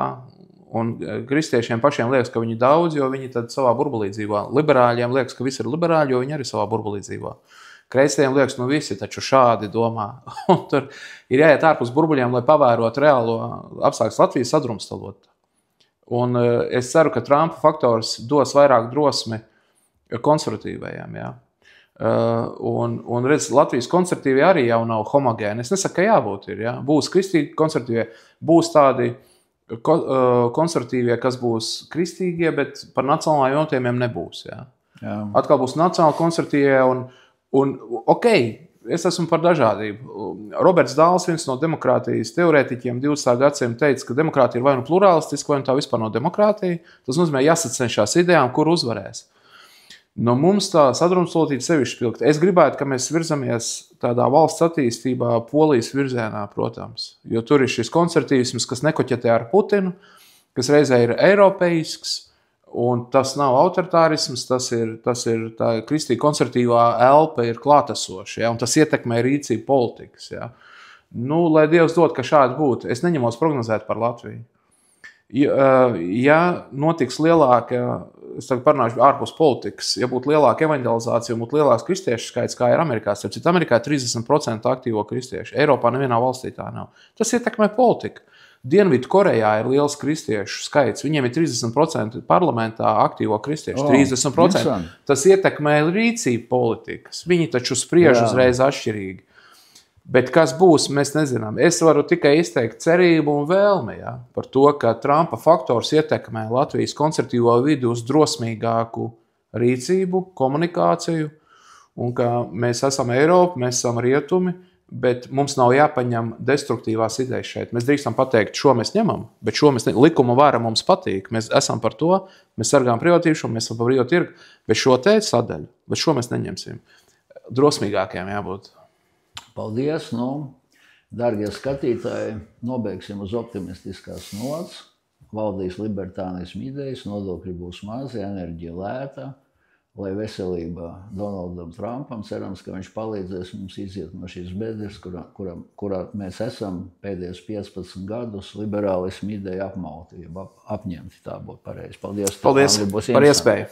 [SPEAKER 2] un kristiešiem pašiem liekas, ka viņi daudz, jo viņi tad savā burbulī dzīvo. Liberāļiem liekas, ka visi ir liberāļi, jo viņi arī savā burbulī dzīvo. Kreisajiem liekas, visi taču šādi domā. Un tur ir jāiet ārpus burbuļiem, lai pavērotu reālo apstākļus Latvijas sadrumstalot. Un es ceru, ka Trumpa faktors dos vairāk drosmi konservatīvajiem, Un redz, Latvijas konservatīvie arī jau nav homogēni. Es nesaku, ka jābūt ir. Būs kristīgi konservatīvie, būs tādi konservatīvie, kas būs kristīgie, bet par nacionālajiem jautājumiem nebūs. Atkal būs nacionāli konservatīvie un es esmu par dažādību. Roberts Dāls, viens no demokrātijas teorētiķiem 20. gadsimta teica, ka demokrātija ir vai nu pluralistiska, vai nu tā vispār no demokrātija. Tas nozīmē jāsacenšās idejām, kur uzvarēs. No mums tā sadrumstalotība sevišķi spilgt. Es gribētu, ka mēs virzamies tādā valsts attīstībā Polijas virzienā, protams. Jo tur ir šis konservatīvisms, kas nekoķetē ar Putinu, kas reizē ir eiropeisks, un tas nav autoritārisms, tas ir tā kristīgi konservatīvā elpa ir klātesoša, un tas ietekmē rīcību politikas. Lai Dievs dod, ka šādi būtu. Es neņemos prognozēt par Latviju. Ja notiks lielāka, es tagad parunāšu ārpus politikas, ja būtu lielāka evanģelizācija un būtu lielāks kristiešu skaits, kā ir Amerikā, starp citu, Amerikā ir 30% aktīvo kristiešu. Eiropā nevienā valstī tā nav. Tas ietekmē politiku. Dienvidkorejā ir liels kristiešu skaits. Viņiem ir 30% parlamentā aktīvo kristiešu. 30%. Tas ietekmē rīcību politikas. Viņi taču spriež uzreiz atšķirīgi. Bet kas būs, mēs nezinām. Es varu tikai izteikt cerību un vēlmi par to, ka Trumpa faktors ietekmē Latvijas konservatīvo vidi uz drosmīgāku rīcību, komunikāciju, un ka mēs esam Eiropa, mēs esam rietumi, bet mums nav jāpaņem destruktīvās idejas šeit. Mēs drīkstam pateikt, šo mēs ņemam, bet šo mēs likuma vāra mums patīk. Mēs esam par to, mēs sargām privātību, mēs esam par brīvo tirgu, bet šo te sadaļu, bet šo mēs neņemsim. Drosmīgākajiem jābūt.
[SPEAKER 1] Paldies! Dargie skatītāji, nobeigsim uz optimistiskās nots. Valdīs libertānismu idejas, nodokļi būs mazi, enerģija lēta, lai veselība Donaldam Trumpam. Cerams, ka viņš palīdzēs mums iziet no šīs bedres, kurā mēs esam pēdējos 15 gadus liberālismu ideja apmauti, apņemti, tā būtu pareizi. Paldies
[SPEAKER 2] par iespēju!